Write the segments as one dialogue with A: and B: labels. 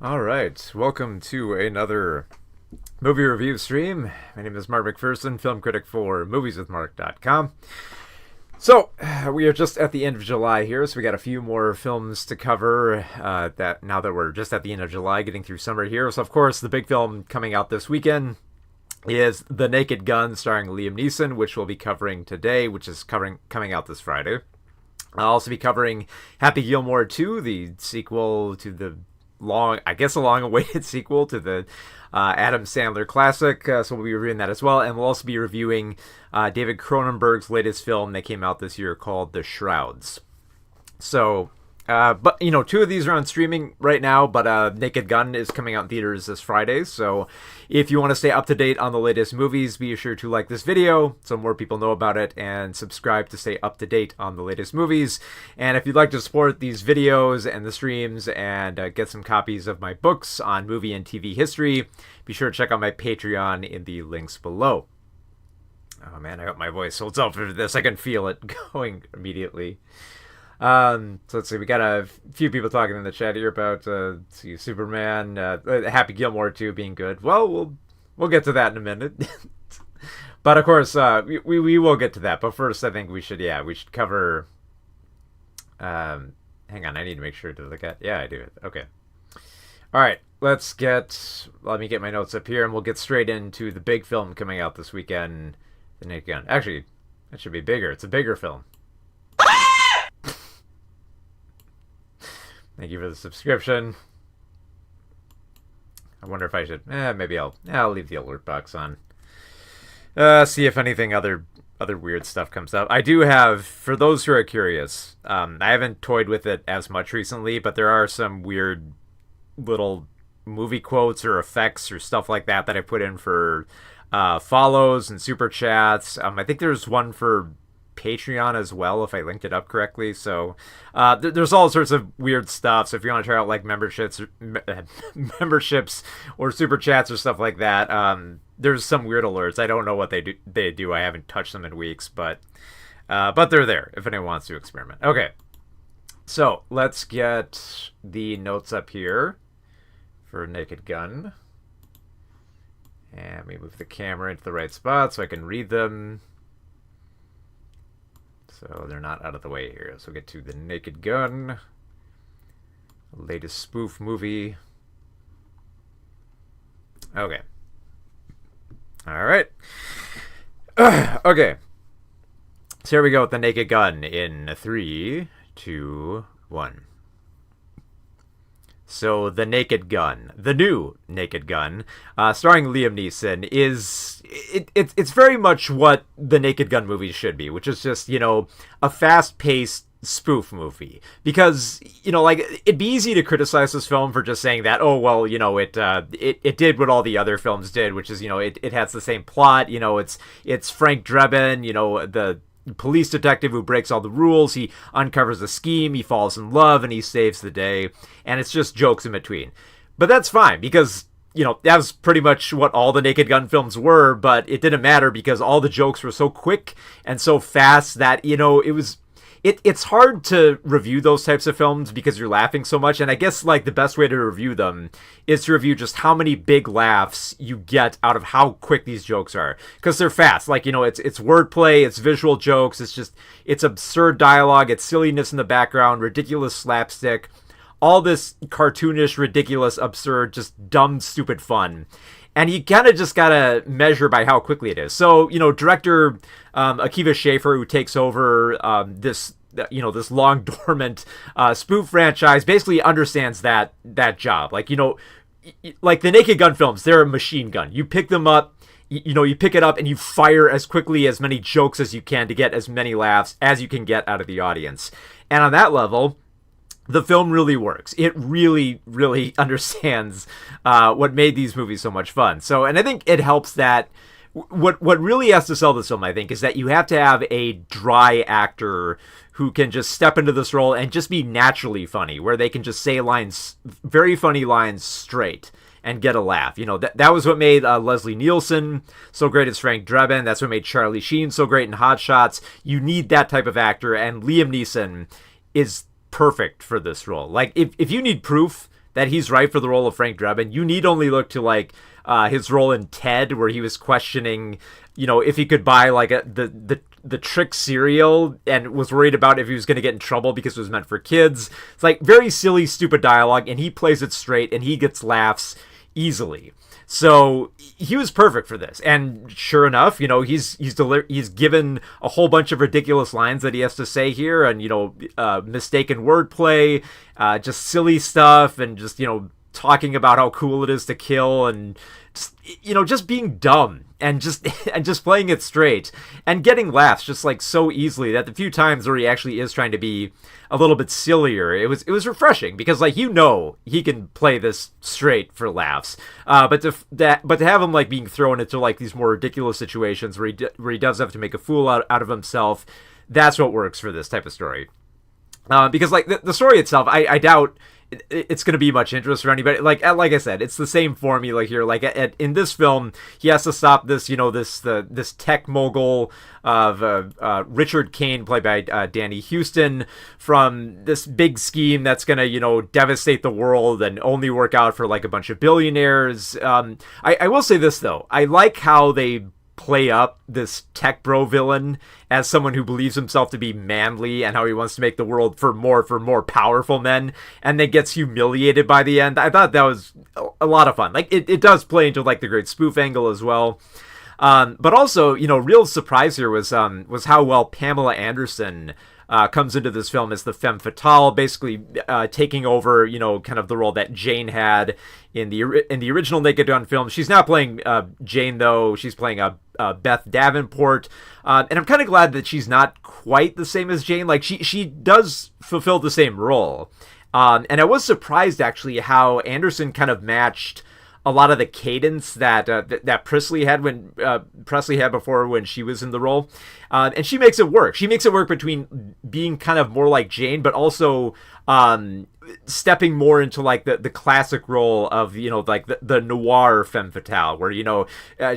A: All right, welcome to another movie review stream. My name is Mark McPherson, film critic for movieswithmark.com. So, we are just at the end of July here, so we got a few more films to cover that now that we're just at the end of July, getting through summer here. So, of course, the big film coming out this weekend is The Naked Gun, starring Liam Neeson, which we'll be covering today, which is coming out this Friday. I'll also be covering Happy Gilmore 2, the sequel to the long-awaited sequel to the Adam Sandler classic. So we'll be reviewing that as well. And we'll also be reviewing David Cronenberg's latest film that came out this year called The Shrouds. So, but, two of these are on streaming right now, but Naked Gun is coming out in theaters this Friday. So if you want to stay up to date on the latest movies, be sure to like this video so more people know about it, and subscribe to stay up to date on the latest movies. And if you'd like to support these videos and the streams and get some copies of my books on movie and TV history, be sure to check out my Patreon in the links below. Oh man, I hope my voice holds up for this. I can feel it going immediately. So let's see, we got a few people talking in the chat here about Superman, Happy Gilmore 2 being good. Well, we'll get to that in a minute. But of course, we will get to that. But first, I think we should cover. Hang on, I need to make sure to look at. Yeah, I do it. Okay. All right, let me get my notes up here, and we'll get straight into the big film coming out this weekend, The Naked Gun. Actually, that should be bigger. It's a bigger film. Thank you for the subscription. I wonder if I should... maybe I'll leave the alert box on. See if anything other weird stuff comes up. I do have, for those who are curious, I haven't toyed with it as much recently, but there are some weird little movie quotes or effects or stuff like that I put in for follows and super chats. I think there's one for Patreon as well, if I linked it up correctly. So there's all sorts of weird stuff. So if you want to try out like memberships or super chats or stuff like that, there's some weird alerts. I don't know what they do. I haven't touched them in weeks, but they're there if anyone wants to experiment. Okay, so let's get the notes up here for Naked Gun, and we move the camera into the right spot so I can read them. So they're not out of the way here. So we'll get to The Naked Gun, latest spoof movie. Okay. All right. Okay. So here we go with The Naked Gun in 3, 2, 1. So The Naked Gun, the new Naked Gun, starring Liam Neeson, it's very much what the Naked Gun movies should be, which is just, a fast-paced spoof movie. Because, it'd be easy to criticize this film for just saying that, it did what all the other films did, which is, it has the same plot, it's Frank Drebin, the police detective who breaks all the rules. He uncovers a scheme, he falls in love, and he saves the day, and it's just jokes in between. But that's fine, because that was pretty much what all the Naked Gun films were, but it didn't matter because all the jokes were so quick and so fast that it's hard to review those types of films because you're laughing so much. And I guess the best way to review them is to review just how many big laughs you get out of how quick these jokes are, because they're fast. It's wordplay, it's visual jokes, it's absurd dialogue, it's silliness in the background, ridiculous slapstick, all this cartoonish, ridiculous, absurd, just dumb, stupid fun. And you kind of just gotta measure by how quickly it is. So, director Akiva Schaffer, who takes over this long dormant spoof franchise, basically understands that job. Like the Naked Gun films, they're a machine gun. You pick them up, you pick it up and you fire as quickly as many jokes as you can to get as many laughs as you can get out of the audience. And on that level, the film really works. It really, really understands what made these movies so much fun. So, and I think it helps that what really has to sell this film, I think, is that you have to have a dry actor who can just step into this role and just be naturally funny, where they can just say lines, very funny lines straight and get a laugh. That was what made Leslie Nielsen so great as Frank Drebin. That's what made Charlie Sheen so great in Hot Shots. You need that type of actor, and Liam Neeson is perfect for this role. Like, if you need proof that he's right for the role of Frank Drebin. You need only look to like his role in Ted, where he was questioning, if he could buy like the trick cereal and was worried about if he was going to get in trouble because it was meant for kids. It's like very silly, stupid dialogue, and he plays it straight, and he gets laughs easily. So he was perfect for this, and sure enough, he's given a whole bunch of ridiculous lines that he has to say here, and mistaken wordplay, just silly stuff, and just talking about how cool it is to kill, and just being dumb and just playing it straight and getting laughs just like so easily that the few times where he actually is trying to be a little bit sillier, it was refreshing, because like he can play this straight for laughs, but to have him like being thrown into like these more ridiculous situations where he does have to make a fool out of himself, that's what works for this type of story. Because like the story itself, I doubt it's going to be much interest for anybody. Like I said, it's the same formula here. Like in this film, he has to stop this, this tech mogul of Richard Kane, played by Danny Houston, from this big scheme that's going to, devastate the world and only work out for like a bunch of billionaires. I will say this though, I like how they play up this tech bro villain as someone who believes himself to be manly and how he wants to make the world for more powerful men, and then gets humiliated by the end. I thought that was a lot of fun. Like it does play into like the great spoof angle as well. But also, real surprise here was how well Pamela Anderson comes into this film as the femme fatale, basically taking over, kind of the role that Jane had in the original Naked Gun film. She's not playing Jane though; she's playing Beth Davenport, and I'm kind of glad that she's not quite the same as Jane. Like she does fulfill the same role, and I was surprised actually how Anderson kind of matched a lot of the cadence that Presley had before when she was in the role, and she makes it work. She makes it work between being kind of more like Jane, but also stepping more into like the classic role of like the noir femme fatale, where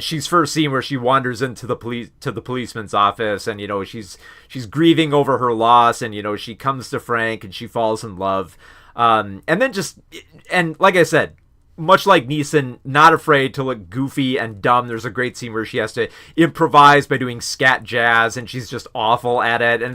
A: she's first seen where she wanders into the policeman's office, and she's grieving over her loss, and she comes to Frank and she falls in love, and then like I said, much like Neeson, not afraid to look goofy and dumb. There's a great scene where she has to improvise by doing scat jazz, and she's just awful at it. And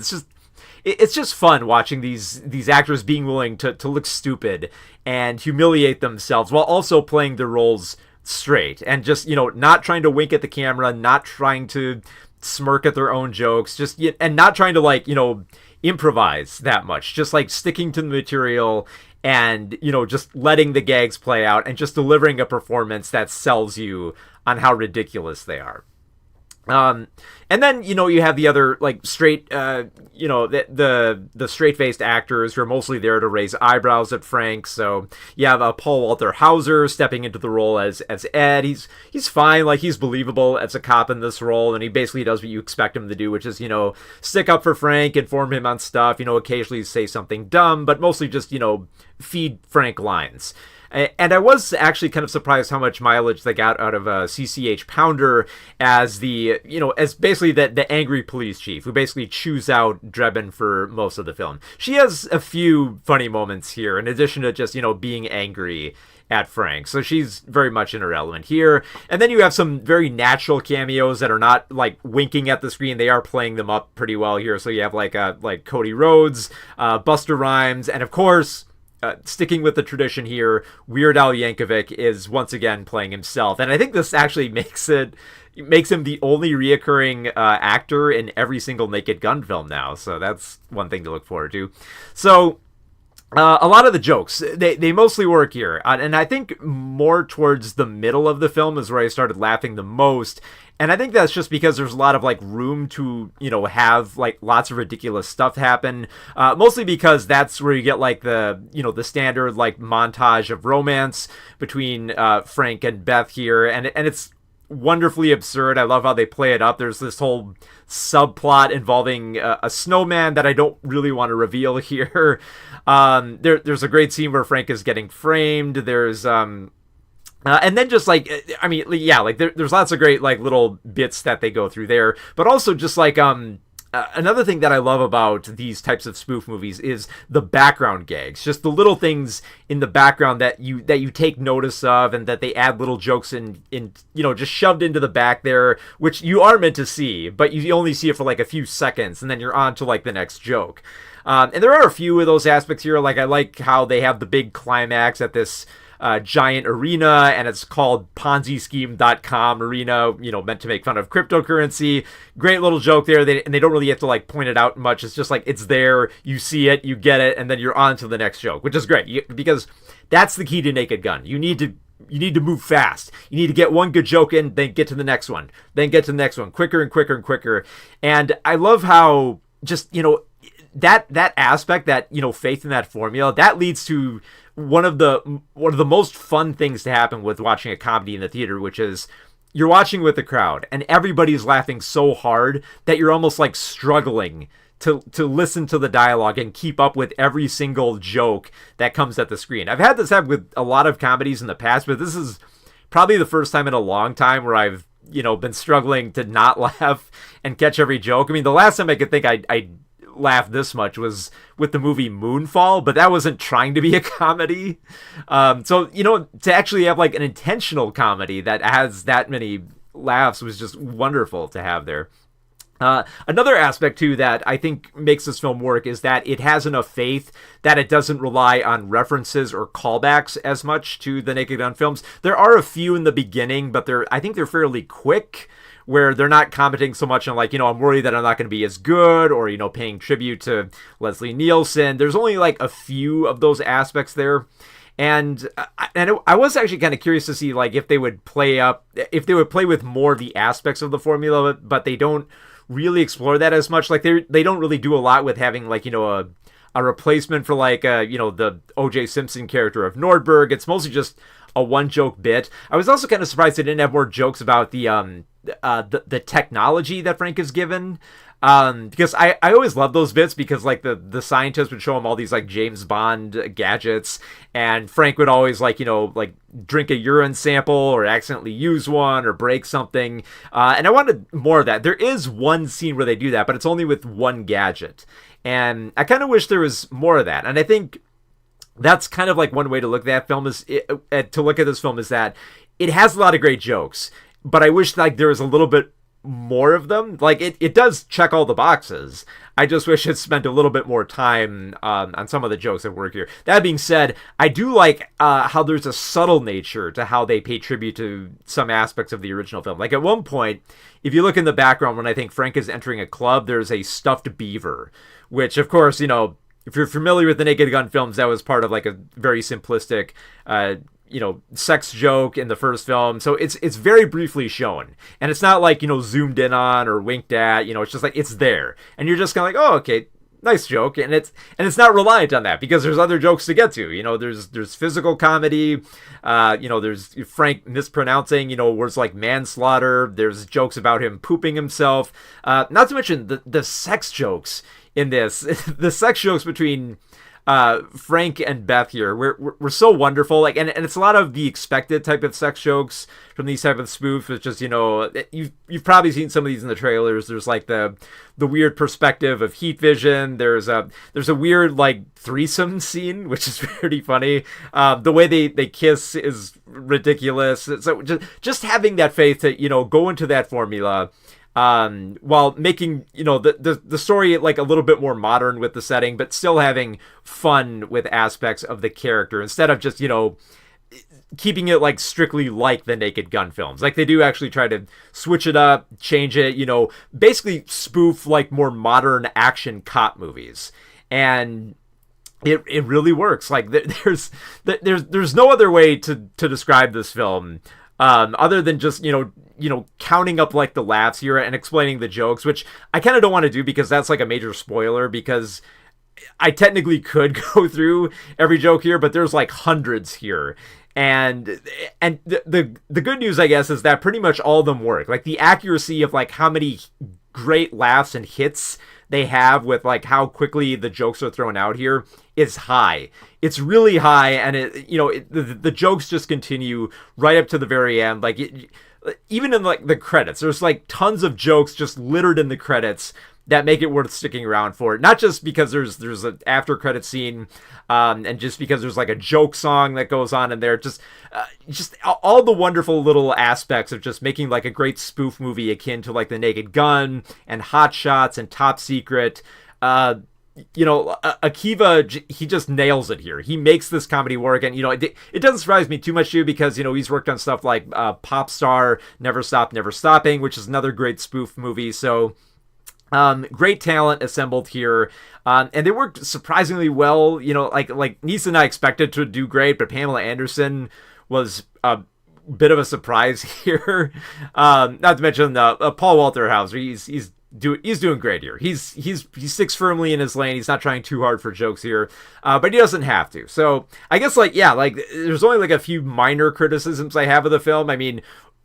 A: it's just fun watching these actors being willing to look stupid and humiliate themselves while also playing their roles straight, and just not trying to wink at the camera, not trying to smirk at their own jokes, and not trying to like improvise that much, just like sticking to the material and just letting the gags play out and just delivering a performance that sells you on how ridiculous they are. And then you have the other like straight the straight-faced actors who are mostly there to raise eyebrows at Frank. So you have Paul Walter Hauser stepping into the role as Ed. He's fine, like he's believable as a cop in this role, and he basically does what you expect him to do, which is stick up for Frank, inform him on stuff, occasionally say something dumb, but mostly just feed Frank lines. And I was actually kind of surprised how much mileage they got out of CCH Pounder as as basically the angry police chief who basically chews out Drebin for most of the film. She has a few funny moments here in addition to just, being angry at Frank. So she's very much in her element here. And then you have some very natural cameos that are not like winking at the screen. They are playing them up pretty well here. So you have like Cody Rhodes, Busta Rhymes, and of course, sticking with the tradition here, Weird Al Yankovic is once again playing himself, and I think this actually makes him the only reoccurring actor in every single Naked Gun film now. So that's one thing to look forward to. So a lot of the jokes, they mostly work here, and I think more towards the middle of the film is where I started laughing the most. And I think that's just because there's a lot of like room to, have like lots of ridiculous stuff happen. Mostly because that's where you get like the standard like montage of romance between Frank and Beth here. And it's wonderfully absurd. I love how they play it up. There's this whole subplot involving a snowman that I don't really want to reveal here. There's a great scene where Frank is getting framed. There's and then just like, I mean, yeah, like there's lots of great like little bits that they go through there, but also just like another thing that I love about these types of spoof movies is the background gags, just the little things in the background that you take notice of, and that they add little jokes in just shoved into the back there, which you are meant to see, but you only see it for like a few seconds, and then you're on to like the next joke. And there are a few of those aspects here. Like I like how they have the big climax at this giant arena, and it's called ponzischeme.com arena, meant to make fun of cryptocurrency. Great little joke there. And they don't really have to like point it out much. It's just like, it's there, you see it, you get it, and then you're on to the next joke, which is great, because that's the key to Naked Gun. You need to move fast. You need to get one good joke in, then get to the next one, then get to the next one, quicker and quicker and quicker. And I love how just, that aspect, that, faith in that formula, that leads to one of the most fun things to happen with watching a comedy in the theater, which is you're watching with the crowd and everybody's laughing so hard that you're almost like struggling to listen to the dialogue and keep up with every single joke that comes at the screen. I've had this happen with a lot of comedies in the past, but this is probably the first time in a long time where I've been struggling to not laugh and catch every joke. I mean, the last time I could think I laughed this much was with the movie Moonfall, but that wasn't trying to be a comedy. So to actually have like an intentional comedy that has that many laughs was just wonderful to have there. Another aspect too that I think makes this film work is that it has enough faith that it doesn't rely on references or callbacks as much to the Naked Gun films. There are a few in the beginning, but I think they're fairly quick, where they're not commenting so much on like, I'm worried that I'm not going to be as good, or,
B: paying tribute to Leslie Nielsen. There's only like a few of those aspects there. And I was actually kind of curious to see like if they would play with more of the aspects of the formula, but they don't really explore that as much. Like they don't really do a lot with having like, a replacement for like, the O.J. Simpson character of Nordberg. It's mostly just a one joke bit. I was also kind of surprised they didn't have more jokes about the technology that Frank is given, because I always love those bits, because like the scientist would show him all these like James Bond gadgets, and Frank would always like drink a urine sample or accidentally use one or break something, and I wanted more of that. There is one scene where they do that, but it's only with one gadget, and I kind of wish there was more of that. And I think that's kind of like one way to look at that film is that it has a lot of great jokes, but I wish like there was a little bit more of them. Like it does check all the boxes. I just wish it spent a little bit more time on some of the jokes that work here. That being said, I do like how there's a subtle nature to how they pay tribute to some aspects of the original film. Like at one point, if you look in the background when I think Frank is entering a club, there's a stuffed beaver, which of course, if you're familiar with the Naked Gun films, that was part of like a very simplistic sex joke in the first film. So it's very briefly shown, and it's not like zoomed in on or winked at. It's just like it's there, and you're just kind of like, oh, okay, nice joke. And it's not reliant on that, because there's other jokes to get to. There's physical comedy, there's Frank mispronouncing words like manslaughter. There's jokes about him pooping himself, not to mention the sex jokes in this. The sex jokes between Frank and Beth here were so wonderful. Like, and it's a lot of the expected type of sex jokes from these type of spoofs. It's just, you've probably seen some of these in the trailers. There's like the weird perspective of heat vision. There's a weird like threesome scene, which is pretty funny. The way they kiss is ridiculous. So just having that faith to, go into that formula, while making the story like a little bit more modern with the setting, but still having fun with aspects of the character, instead of just keeping it like strictly like the Naked Gun films. Like they do actually try to switch it up, change it, basically spoof like more modern action cop movies, and it really works. Like there's no other way to describe this film other than just counting up like the laughs here and explaining the jokes, which I kind of don't want to do because that's like a major spoiler, because I technically could go through every joke here, but there's like hundreds here. And the good news, I guess, is that pretty much all of them work. Like the accuracy of like how many great laughs and hits they have with like how quickly the jokes are thrown out here is high. It's really high, and the jokes just continue right up to the very end. Like even in like the credits, there's like tons of jokes just littered in the credits that make it worth sticking around for. Not just because there's an after credit scene, and just because there's like a joke song that goes on in there. Just all the wonderful little aspects of just making like a great spoof movie akin to like The Naked Gun and Hot Shots and Top Secret. Akiva, he just nails it here. He makes this comedy work, and it doesn't surprise me too much too, because he's worked on stuff like Pop Star, Never Stop, Never Stopping, which is another great spoof movie. So great talent assembled here, and they worked surprisingly well. Like Nisa and I expected to do great, but Pamela Anderson was a bit of a surprise here. Not to mention Paul Walter Hauser. He's doing great here. He sticks firmly in his lane. He's not trying too hard for jokes here, but he doesn't have to. So I guess there's only like a few minor criticisms I have of the film. I mean,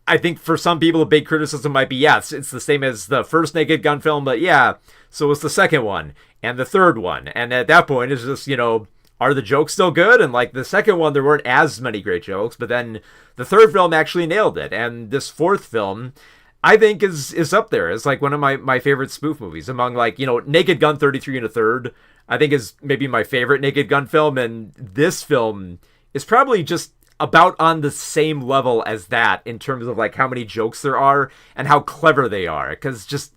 B: I think for some people a big criticism might be, it's the same as the first Naked Gun film, but so it's the second one and the third one, and at that point it's just are the jokes still good? And like the second one, there weren't as many great jokes, but then the third film actually nailed it, and this fourth film I think is up there. It's like one of my favorite spoof movies among Naked Gun 33 and a Third, I think is maybe my favorite Naked Gun film. And this film is probably just about on the same level as that in terms of like how many jokes there are and how clever they are. Cause just,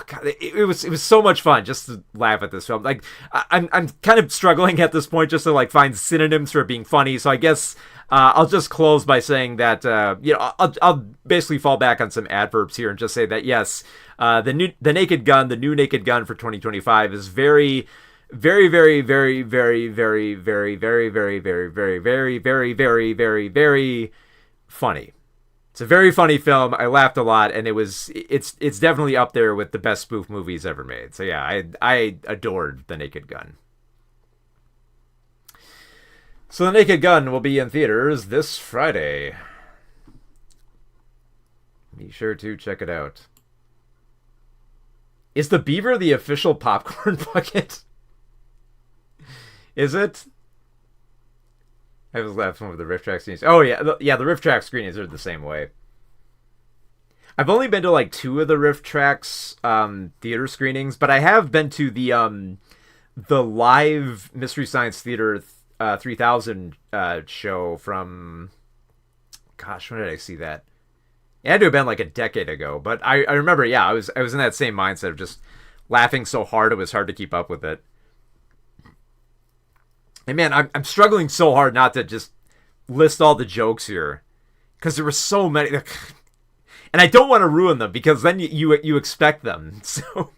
B: God, it was so much fun just to laugh at this film. Like I'm kind of struggling at this point just to like find synonyms for it being funny. So I guess I'll just close by saying that I'll basically fall back on some adverbs here and just say that yes, the new Naked Gun for 2025 is very, very, very, very, very, very, very, very, very, very, very, very, very, very, very, very funny. It's a very funny film. I laughed a lot, and it's definitely up there with the best spoof movies ever made. So yeah, I adored The Naked Gun. So The Naked Gun will be in theaters this Friday. Be sure to check it out. Is the beaver the official popcorn bucket? Is it? I was laughing with the riff track screenings. Oh yeah, the riff track screenings are the same way. I've only been to like 2 of the riff tracks theater screenings, but I have been to the live Mystery Science Theater 3000 show from, gosh, when did I see that? It had to have been like a decade ago, but I remember, I was in that same mindset of just laughing so hard it was hard to keep up with it. And man, I'm struggling so hard not to just list all the jokes here, because there were so many, and I don't want to ruin them because then you expect them. So,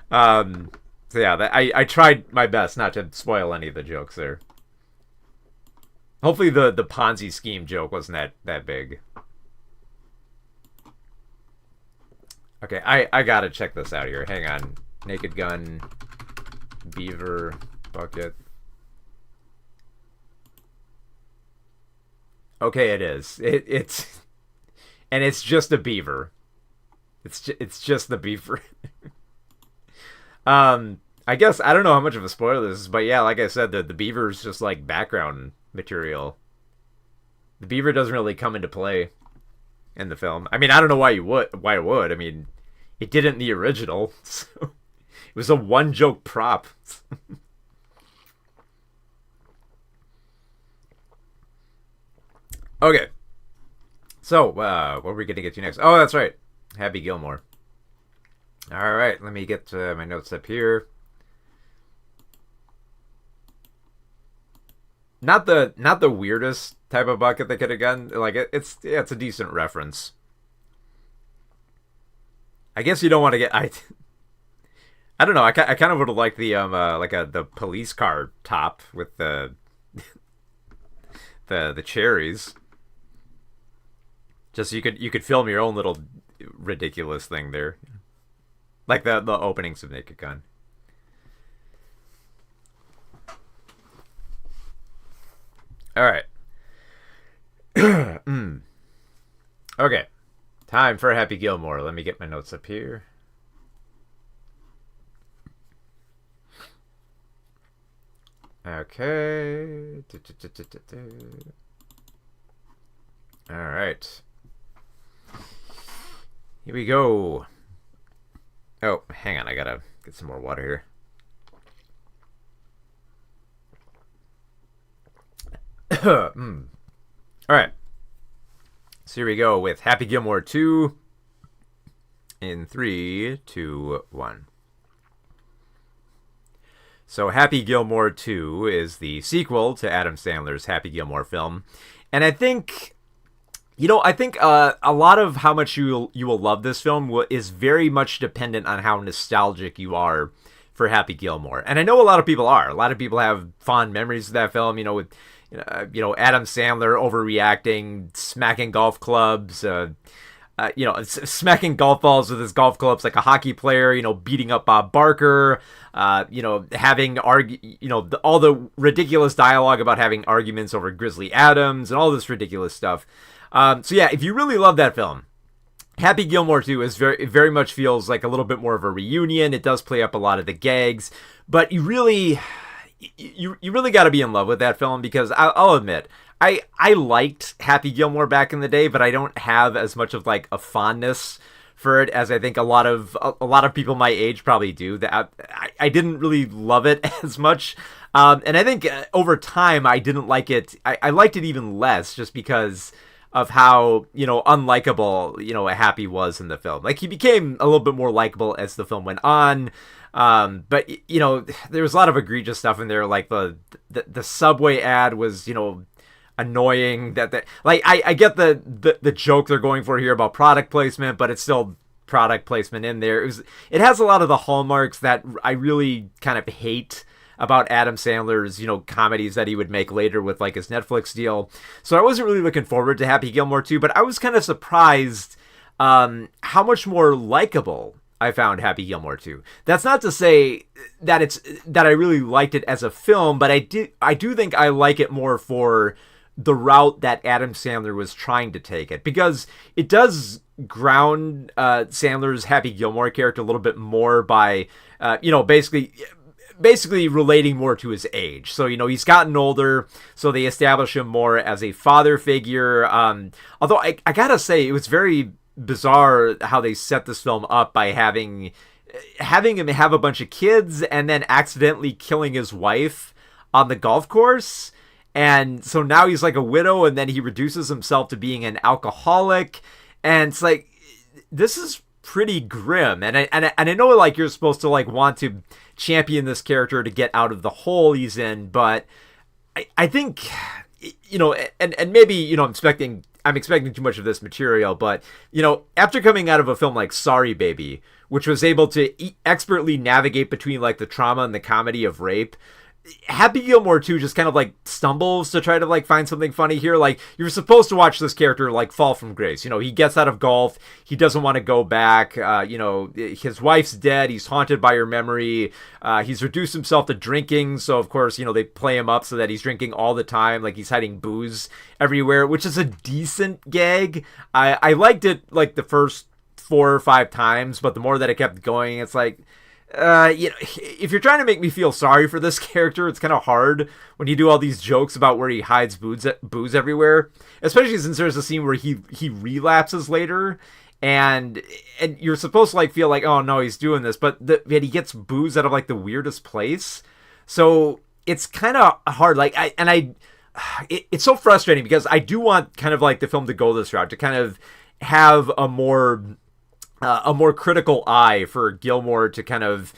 B: I tried my best not to spoil any of the jokes there. Hopefully the Ponzi scheme joke wasn't that big. Okay, I gotta check this out here. Hang on. Naked Gun, Beaver Bucket. Okay, it is. It's and it's just a beaver. It's just the beaver. I guess I don't know how much of a spoiler this is, but yeah, like I said, the beaver is just like background material. The beaver doesn't really come into play in the film. I mean, I don't know why it would. I mean, it didn't in the original. So it was a one joke prop. Okay. So, what are we going to get to next? Oh, that's right. Happy Gilmore. All right, let me get my notes up here. Not the weirdest type of bucket they could have done. Like it's a decent reference. I guess you don't want to get I don't know. I kind of would have liked the the police car top with the the cherries. Just so you could film your own little ridiculous thing there. Like the openings of Naked Gun. All right. Okay. Time for Happy Gilmore. Let me get my notes up here. Okay. All right. Here we go. Oh, hang on, I gotta get some more water here. All right, so here we go with Happy Gilmore 2 in 3, 2, 1. So Happy Gilmore 2 is the sequel to Adam Sandler's Happy Gilmore film. And I think, a lot of how much you will love this film is very much dependent on how nostalgic you are for Happy Gilmore. And I know a lot of people are. A lot of people have fond memories of that film, with Adam Sandler overreacting, smacking golf clubs, smacking golf balls with his golf clubs like a hockey player, beating up Bob Barker, having all the ridiculous dialogue about having arguments over Grizzly Adams and all this ridiculous stuff. So yeah, if you really love that film, Happy Gilmore 2 is very much feels like a little bit more of a reunion. It does play up a lot of the gags, but you really got to be in love with that film, because I'll admit, I liked Happy Gilmore back in the day, but I don't have as much of like a fondness for it as I think a lot of people my age probably do. That I didn't really love it as much, and I think over time I didn't like it. I liked it even less just because of how unlikable Happy was in the film. Like, he became a little bit more likable as the film went on. But there was a lot of egregious stuff in there, like the Subway ad was annoying. I get the joke they're going for here about product placement, but it's still product placement in there. It has a lot of the hallmarks that I really kind of hate about Adam Sandler's comedies that he would make later with like his Netflix deal. So I wasn't really looking forward to Happy Gilmore 2, but I was kind of surprised how much more likable I found Happy Gilmore 2. That's not to say that I really liked it as a film, but I do think I like it more for the route that Adam Sandler was trying to take it, because it does ground Sandler's Happy Gilmore character a little bit more by basically relating more to his age. So, he's gotten older, so they establish him more as a father figure. Although I gotta say, it was very bizarre how they set this film up by having him have a bunch of kids and then accidentally killing his wife on the golf course. And so now he's like a widow, and then he reduces himself to being an alcoholic. And it's like, this is pretty grim. And I know like you're supposed to like want to champion this character to get out of the hole he's in, but I think, and maybe, I'm expecting too much of this material, but, after coming out of a film like Sorry Baby, which was able to expertly navigate between like the trauma and the comedy of rape, Happy Gilmore 2 just kind of like stumbles to try to like find something funny here. Like, you're supposed to watch this character like fall from grace. He gets out of golf. He doesn't want to go back. His wife's dead. He's haunted by her memory. He's reduced himself to drinking. So of course, they play him up so that he's drinking all the time. Like, he's hiding booze everywhere, which is a decent gag. I liked it like the first 4 or 5 times, but the more that it kept going, it's like, if you're trying to make me feel sorry for this character, it's kind of hard when you do all these jokes about where he hides booze everywhere, especially since there's a scene where he relapses later, and you're supposed to like feel like, oh no, he's doing this, but he gets booze out of like the weirdest place. So it's kind of hard. Like, it's so frustrating, because I do want kind of like the film to go this route, to kind of have a more critical eye for Gilmore to kind of,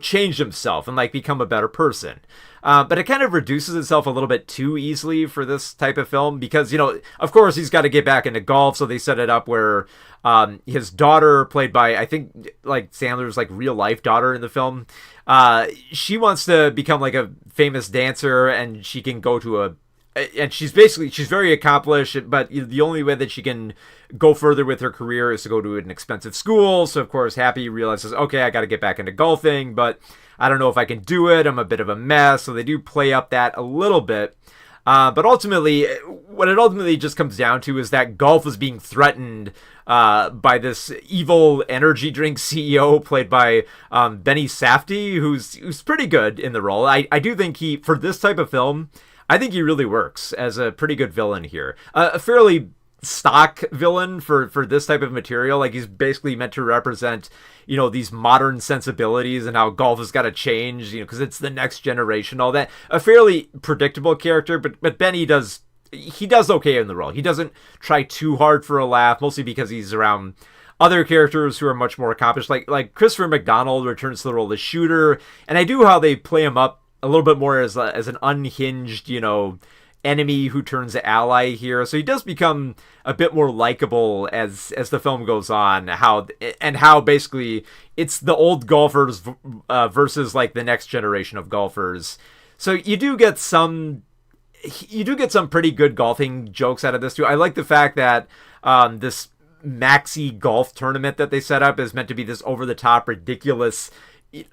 B: change himself and like become a better person. But it kind of reduces itself a little bit too easily for this type of film, because, of course he's got to get back into golf. So they set it up where his daughter, played by, I think, like Sandler's like real life daughter in the film, she wants to become like a famous dancer, and she can go to and she's very accomplished, but the only way that she can go further with her career is to go to an expensive school. So of course Happy realizes, okay, I got to get back into golfing, but I don't know if I can do it. I'm a bit of a mess. So they do play up that a little bit. But ultimately, what it ultimately just comes down to is that golf is being threatened by this evil energy drink CEO played by Benny Safdie, who's pretty good in the role. I do think for this type of film, I think he really works as a pretty good villain here. A fairly stock villain for this type of material. Like, he's basically meant to represent, these modern sensibilities and how golf has got to change, because it's the next generation, all that. A fairly predictable character, but Benny does okay in the role. He doesn't try too hard for a laugh, mostly because he's around other characters who are much more accomplished. Like Christopher McDonald returns to the role of Shooter, and I do how they play him up a little bit more as an unhinged, enemy who turns ally here. So he does become a bit more likable as the film goes on. How basically it's the old golfers versus like the next generation of golfers. So you do get some pretty good golfing jokes out of this too. I like the fact that this maxi golf tournament that they set up is meant to be this over the top, ridiculous,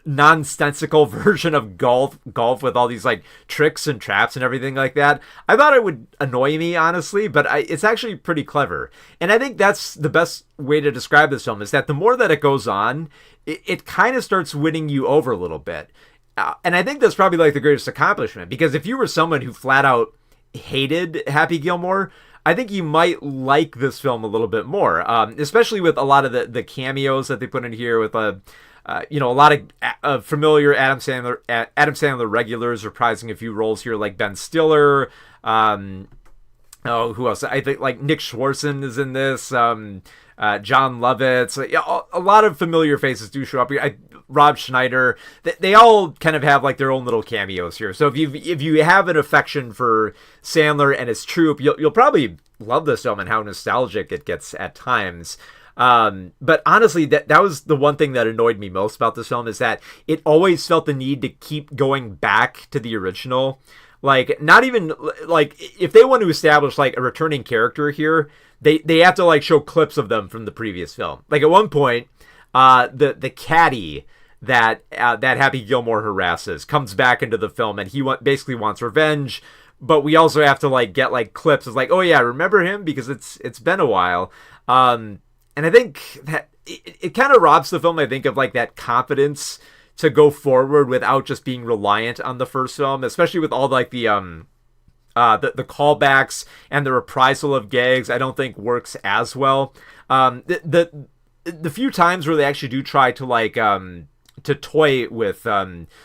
B: nonsensical version of golf with all these like tricks and traps and everything like that. I thought it would annoy me, honestly, but it's actually pretty clever. And I think that's the best way to describe this film, is that the more that it goes on, it kind of starts winning you over a little bit. And I think that's probably like the greatest accomplishment, because if you were someone who flat out hated Happy Gilmore, I think you might like this film a little bit more, especially with a lot of the cameos that they put in here, with a lot of familiar Adam Sandler regulars reprising a few roles here, like Ben Stiller. Who else? I think like Nick Swartzen is in this. John Lovitz. A lot of familiar faces do show up here. Rob Schneider. They all kind of have like their own little cameos here. So if you have an affection for Sandler and his troupe, you'll probably love this film and how nostalgic it gets at times. But honestly, that was the one thing that annoyed me most about this film, is that it always felt the need to keep going back to the original. Like, not even like, if they want to establish like a returning character here, they have to like show clips of them from the previous film. Like at one point, the caddy that Happy Gilmore harasses comes back into the film, and he basically wants revenge. But we also have to like get like clips of like, oh yeah, remember him, because it's been a while. And I think that it kind of robs the film, I think, of like that confidence to go forward without just being reliant on the first film, especially with all like the callbacks and the reprisal of gags. I don't think works as well. The few times where they actually do try to like to toy with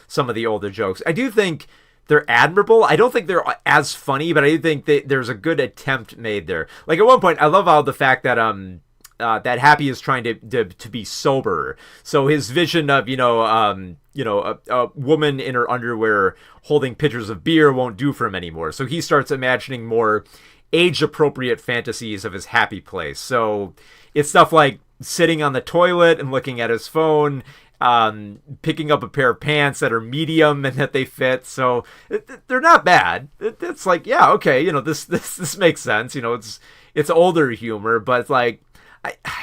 B: some of the older jokes, I do think they're admirable. I don't think they're as funny, but I do think there's a good attempt made there. Like at one point, I love how the fact that that Happy is trying to be sober. So his vision of a woman in her underwear holding pitchers of beer won't do for him anymore. So he starts imagining more age-appropriate fantasies of his happy place. So it's stuff like sitting on the toilet and looking at his phone, picking up a pair of pants that are medium and that they fit. So they're not bad. It's like, yeah, okay, this makes sense. It's older humor, but it's like,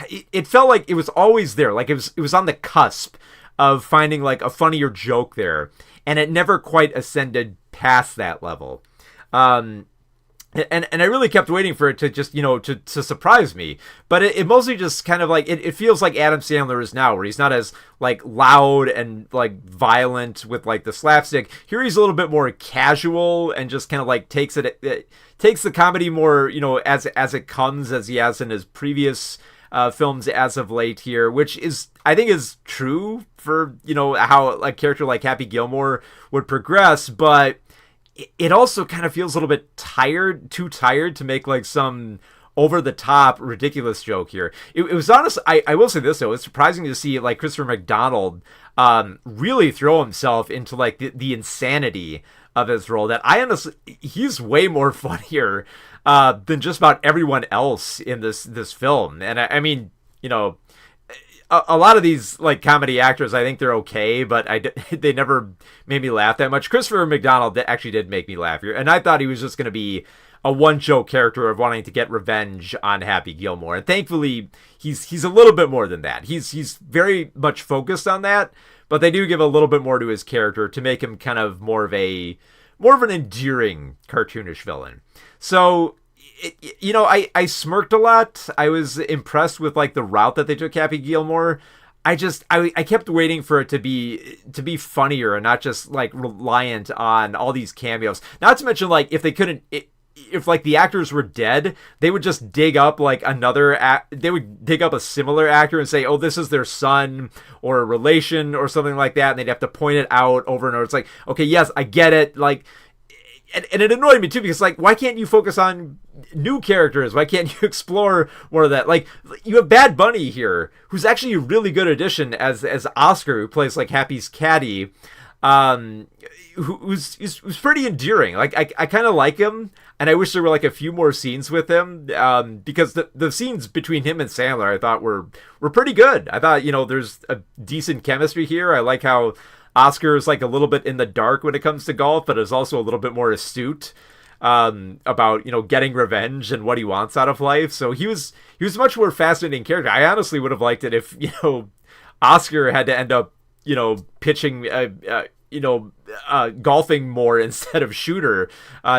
B: it felt like it was always there. Like it was on the cusp of finding like a funnier joke there, and it never quite ascended past that level. And I really kept waiting for it to just, to surprise me. But it mostly just kind of like, it feels like Adam Sandler is now, where he's not as like loud and like violent with like the slapstick. Here he's a little bit more casual and just kind of like takes the comedy more, as it comes, as he has in his previous films as of late here, which I think is true for, how a character like Happy Gilmore would progress, but it also kind of feels a little bit too tired to make like some over-the-top ridiculous joke here. It was honest. I will say this though, it's surprising to see like Christopher McDonald really throw himself into like the insanity of his role. That he's way more funnier than just about everyone else in this film. And I mean, a lot of these like comedy actors, I think they're okay, but they never made me laugh that much. Christopher McDonald actually did make me laugh here, and I thought he was just going to be a one-joke character of wanting to get revenge on Happy Gilmore, and thankfully he's a little bit more than that. He's very much focused on that, but they do give a little bit more to his character to make him kind of more of an endearing cartoonish villain. So, I smirked a lot. I was impressed with like the route that they took Happy Gilmore. I kept waiting for it to be funnier and not just like reliant on all these cameos. Not to mention, like, if they couldn't, if like the actors were dead, they would just dig up like they would dig up a similar actor and say, oh, this is their son or a relation or something like that, and they'd have to point it out over and over. It's like, okay, yes, I get it, like, and it annoyed me too, because like, why can't you focus on new characters? Why can't you explore more of that? Like, you have Bad Bunny here, who's actually a really good addition as Oscar, who plays like Happy's caddy, who's pretty endearing. Like, I kind of like him, and I wish there were like a few more scenes with him, because the scenes between him and Sandler I thought were pretty good. I thought, there's a decent chemistry here. I like how Oscar is like a little bit in the dark when it comes to golf, but is also a little bit more astute about getting revenge and what he wants out of life. So he was a much more fascinating character. I honestly would have liked it if Oscar had to end up pitching golfing more instead of shooter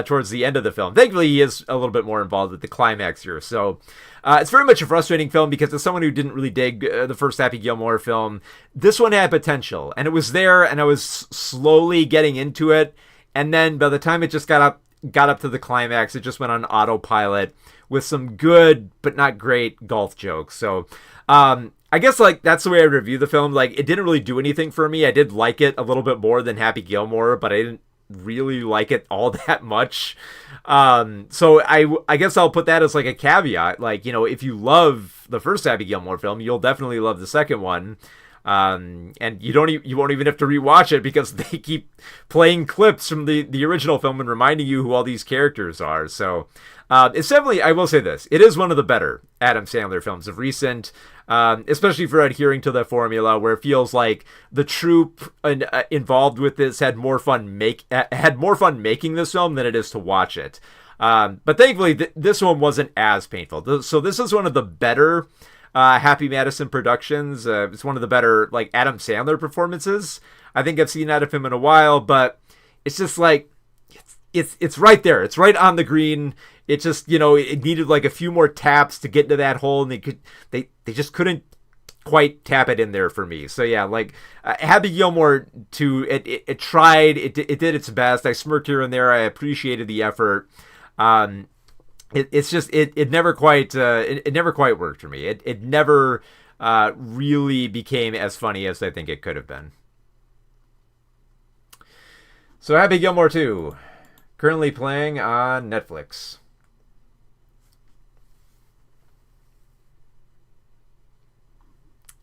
B: towards the end of the film. Thankfully, he is a little bit more involved with the climax here. So it's very much a frustrating film, because as someone who didn't really dig the first Happy Gilmore film, this one had potential, and it was there, and I was slowly getting into it. And then by the time it just got up to the climax, it just went on autopilot with some good but not great golf jokes. So I guess like that's the way I review the film. Like, it didn't really do anything for me. I did like it a little bit more than Happy Gilmore, but I didn't really like it all that much. So I guess I'll put that as like a caveat. Like, if you love the first Happy Gilmore film, you'll definitely love the second one. And you won't even have to rewatch it, because they keep playing clips from the original film and reminding you who all these characters are. So it's definitely, I will say this, it is one of the better Adam Sandler films of recent, especially for adhering to the formula, where it feels like the troupe involved with this had more fun making this film than it is to watch it. But thankfully, this one wasn't as painful. So this is one of the better Happy Madison productions. It's one of the better like Adam Sandler performances I think I've seen out of him in a while. But it's just like it's right there. It's right on the green. It just it needed like a few more taps to get into that hole, and they just couldn't quite tap it in there for me. So yeah, like Happy Gilmore 2, it tried. It did its best. I smirked here and there. I appreciated the effort. It's just it never quite worked for me. It never really became as funny as I think it could have been. So Happy Gilmore 2, currently playing on Netflix.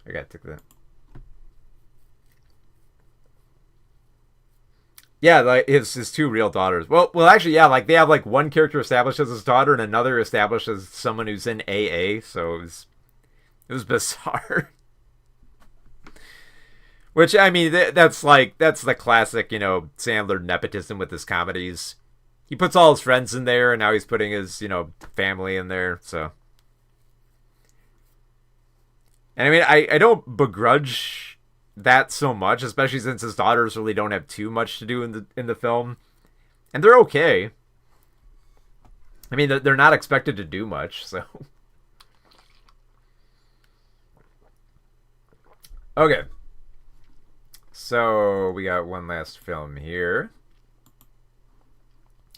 B: I gotta take that. Yeah, like his two real daughters. Well, actually, yeah, like they have like one character established as his daughter and another established as someone who's in AA. So it was bizarre. Which, I mean, that's the classic, Sandler nepotism with his comedies. He puts all his friends in there, and now he's putting his, family in there. So, and I mean, I don't begrudge that so much, especially since his daughters really don't have too much to do in the film, and they're okay. I mean, they're not expected to do much, so. Okay. So we got one last film here.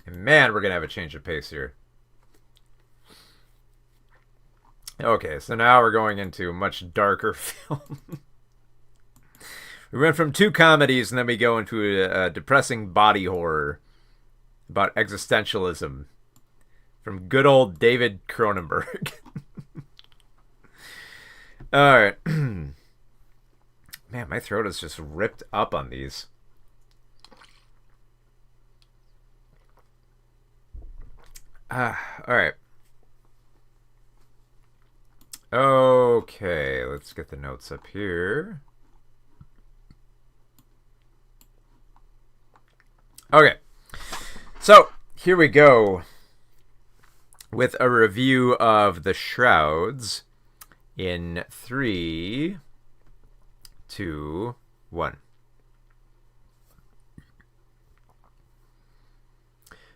B: And man, we're going to have a change of pace here. Okay, so now we're going into a much darker film. We went from two comedies, and then we go into a depressing body horror about existentialism from good old David Cronenberg. All right. Man, my throat is just ripped up on these. All right. Okay, let's get the notes up here. Okay, so here we go with a review of The Shrouds in 3, 2, 1.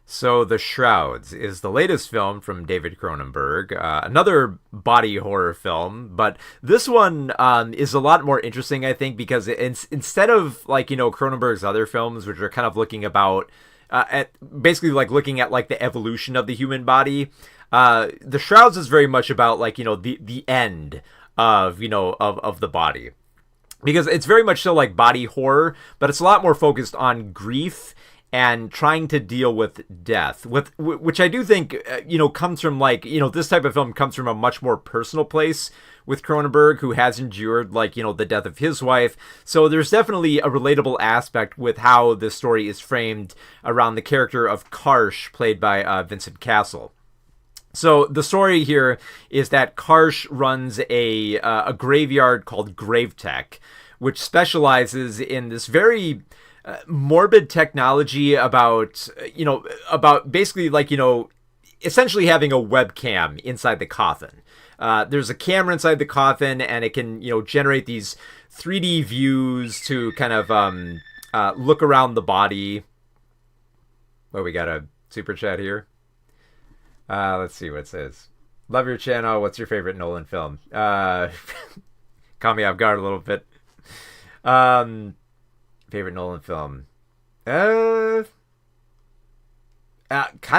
B: So The Shrouds is the latest film from David Cronenberg, another body horror film, but this one is a lot more interesting, I think, because instead of, like, Cronenberg's other films, which are kind of looking about at basically like looking at like the evolution of the human body. The Shrouds is very much about like, you know, the end of, you know, of the body, because it's very much so like body horror, but it's a lot more focused on grief and trying to deal with death, which I do think, you know, comes from like, you know, this type of film comes from a much more personal place with Cronenberg, who has endured like, you know, the death of his wife. So there's definitely a relatable aspect with how this story is framed around the character of Karsh, played by Vincent Cassel. So the story here is that Karsh runs a graveyard called Gravetech, which specializes in this very morbid technology about, you know, about basically like, you know, essentially having a webcam inside the coffin. There's a camera inside the coffin, and it can, you know, generate these 3D views to kind of look around the body. Well, we got a super chat here. Let's see what it says. Love your channel. What's your favorite Nolan film? Caught me off guard a little bit. Favorite Nolan film? Kind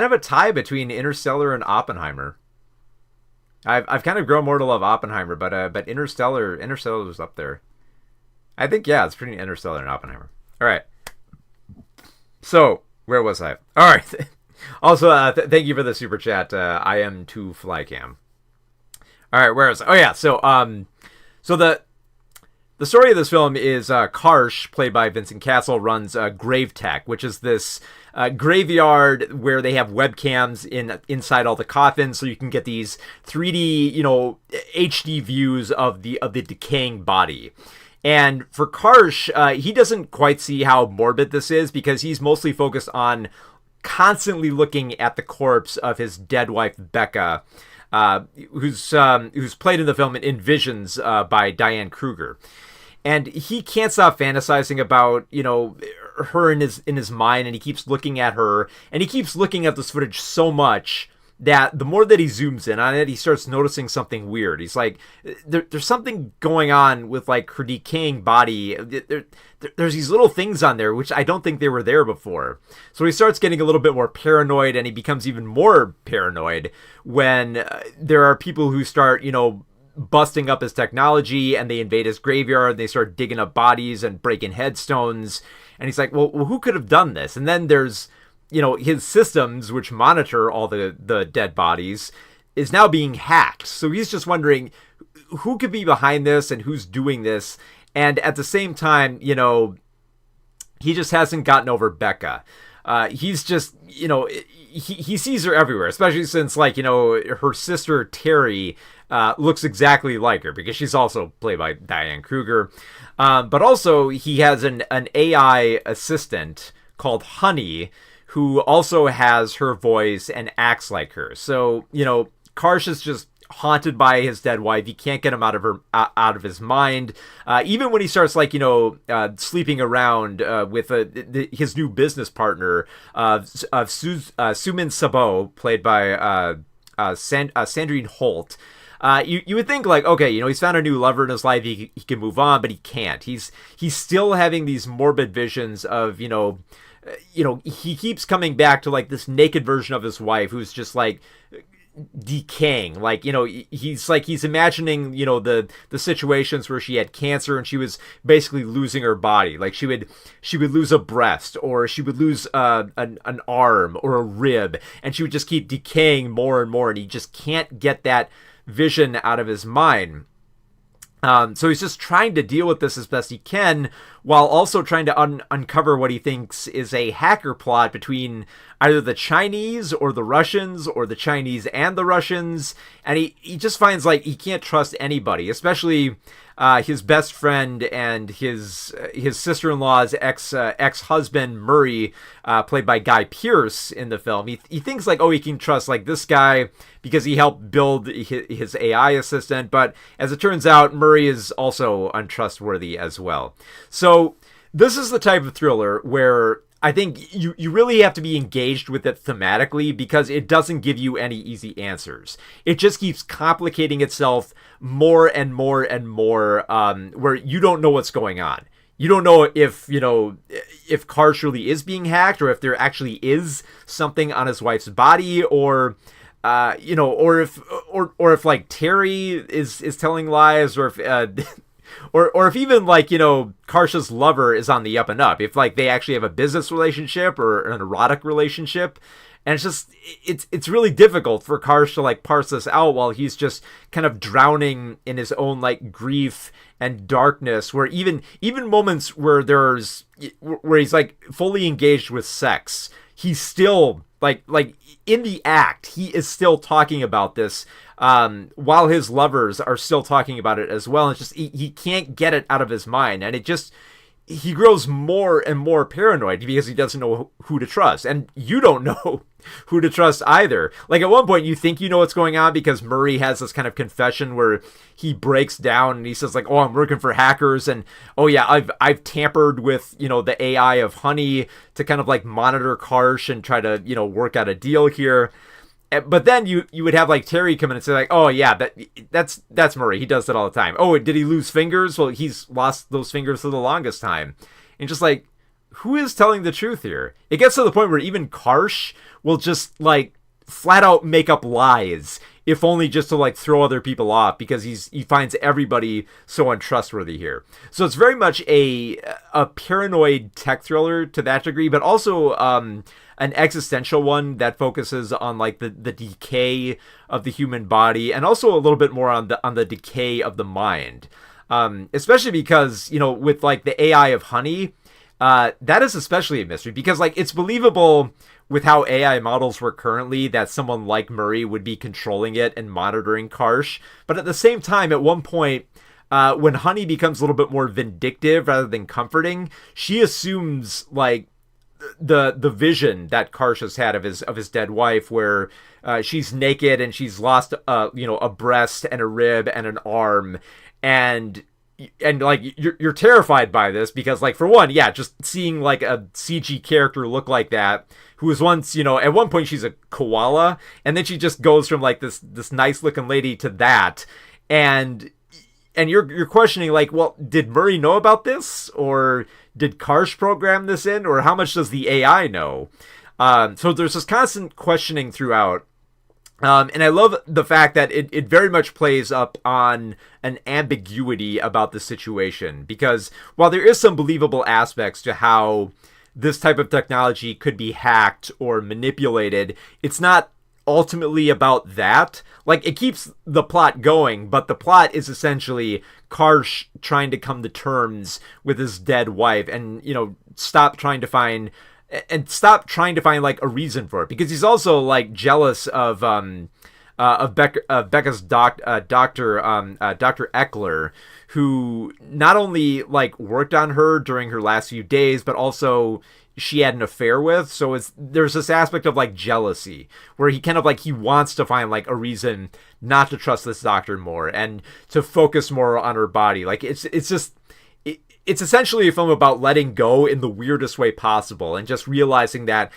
B: of a tie between Interstellar and Oppenheimer. I've kind of grown more to love Oppenheimer, but Interstellar was up there. I think, yeah, it's pretty Interstellar and Oppenheimer. All right. So where was I? All right. Also, thank you for the super chat. I am to Flycam. All right, where is it? Oh yeah. So the story of this film is Karsh, played by Vincent Cassel, runs Gravetech, which is this graveyard where they have webcams inside all the coffins, so you can get these 3D, you know, HD views of the decaying body. And for Karsh, he doesn't quite see how morbid this is, because he's mostly focused on constantly looking at the corpse of his dead wife Becca, who's played in the film in Visions by Diane Kruger. And he can't stop fantasizing about, you know, her in his mind, and he keeps looking at her, and he keeps looking at this footage so much that the more that he zooms in on it, he starts noticing something weird. He's like, there's something going on with like her decaying body. There's these little things on there which I don't think they were there before. So he starts getting a little bit more paranoid, and he becomes even more paranoid when there are people who start, you know, busting up his technology, and they invade his graveyard, and they start digging up bodies and breaking headstones. And he's like, well, who could have done this? And then there's, you know, his systems, which monitor all the dead bodies, is now being hacked. So he's just wondering who could be behind this and who's doing this. And at the same time, you know, he just hasn't gotten over Becca. He's just, you know, he sees her everywhere, especially since, like, you know, her sister Terry looks exactly like her, because she's also played by Diane Kruger. But also he has an AI assistant called Honey, who also has her voice and acts like her. So, you know, Karsh is just haunted by his dead wife. He can't get him out of his mind. Even when he starts, like, you know, sleeping around with his new business partner, Sumin Sabo, played by Sandrine Holt. You would think, like, okay, you know, he's found a new lover in his life, he can move on, but he can't. He's still having these morbid visions of, you know, he keeps coming back to, like, this naked version of his wife who's just, like, decaying. Like, you know, he's imagining, you know, the situations where she had cancer and she was basically losing her body. Like, she would lose a breast, or she would lose an arm or a rib, and she would just keep decaying more and more, and he just can't get that vision out of his mind. So he's just trying to deal with this as best he can, while also trying to uncover what he thinks is a hacker plot between either the Chinese or the Russians, or the Chinese and the Russians. And he just finds, like, he can't trust anybody, especially his best friend and his sister-in-law's ex-husband Murray, played by Guy Pearce in the film. He thinks, like, oh, he can trust, like, this guy because he helped build his AI assistant, but as it turns out, Murray is also untrustworthy as well. So this is the type of thriller where I think you really have to be engaged with it thematically, because it doesn't give you any easy answers. It just keeps complicating itself more and more and more, where you don't know what's going on. you don't know if, if Karsh really is being hacked, or if there actually is something on his wife's body, or or if like Terry is telling lies, or if or if even like, Karsh's lover is on the up and up, if like they actually have a business relationship or an erotic relationship. And it's really difficult for Karsh to like parse this out while he's just kind of drowning in his own like grief and darkness, where even moments where he's like fully engaged with sex, he's still like in the act, he is still talking about this, while his lovers are still talking about it as well. And it's just he can't get it out of his mind, and he grows more and more paranoid because he doesn't know who to trust. And you don't know who to trust either. Like at one point you think you know what's going on because Murray has this kind of confession where he breaks down and he says like, oh, I'm working for hackers, and oh yeah, I've tampered with, the AI of Honey to kind of like monitor Karsh and try to, work out a deal here. But then you would have like Terry come in and say like, oh yeah, that's Murray. He does that all the time. Oh, did he lose fingers? Well, he's lost those fingers for the longest time. And just like, who is telling the truth here? It gets to the point where even Karsh will just like flat out make up lies, if only just to like throw other people off, because he finds everybody so untrustworthy here. So it's very much a paranoid tech thriller to that degree, but also an existential one that focuses on like the decay of the human body, and also a little bit more on the decay of the mind. Especially because, with like the AI of Honey, that is especially a mystery, because like it's believable with how AI models work currently that someone like Murray would be controlling it and monitoring Karsh. But at the same time, at one point, when Honey becomes a little bit more vindictive rather than comforting, she assumes like the vision that Karsh has had of his dead wife, where she's naked and she's lost a breast and a rib and an arm, and like you're terrified by this, because like, for one, yeah, just seeing like a CG character look like that, who was once, at one point she's a koala, and then she just goes from like this nice looking lady to that, and you're questioning like, well, did Murray know about this, or did Karsh program this in, or how much does the AI know? So there's this constant questioning throughout. And I love the fact that it very much plays up on an ambiguity about the situation, because while there is some believable aspects to how this type of technology could be hacked or manipulated, it's not ultimately about that. Like, it keeps the plot going, but the plot is essentially Karsh trying to come to terms with his dead wife, and stop trying to find like a reason for it, because he's also like jealous of Becca's Dr. Eckler, who not only like worked on her during her last few days, but also she had an affair with. So there's this aspect of like jealousy, where he kind of like, he wants to find like a reason not to trust this doctor more and to focus more on her body. Like it's essentially a film about letting go in the weirdest way possible, and just realizing that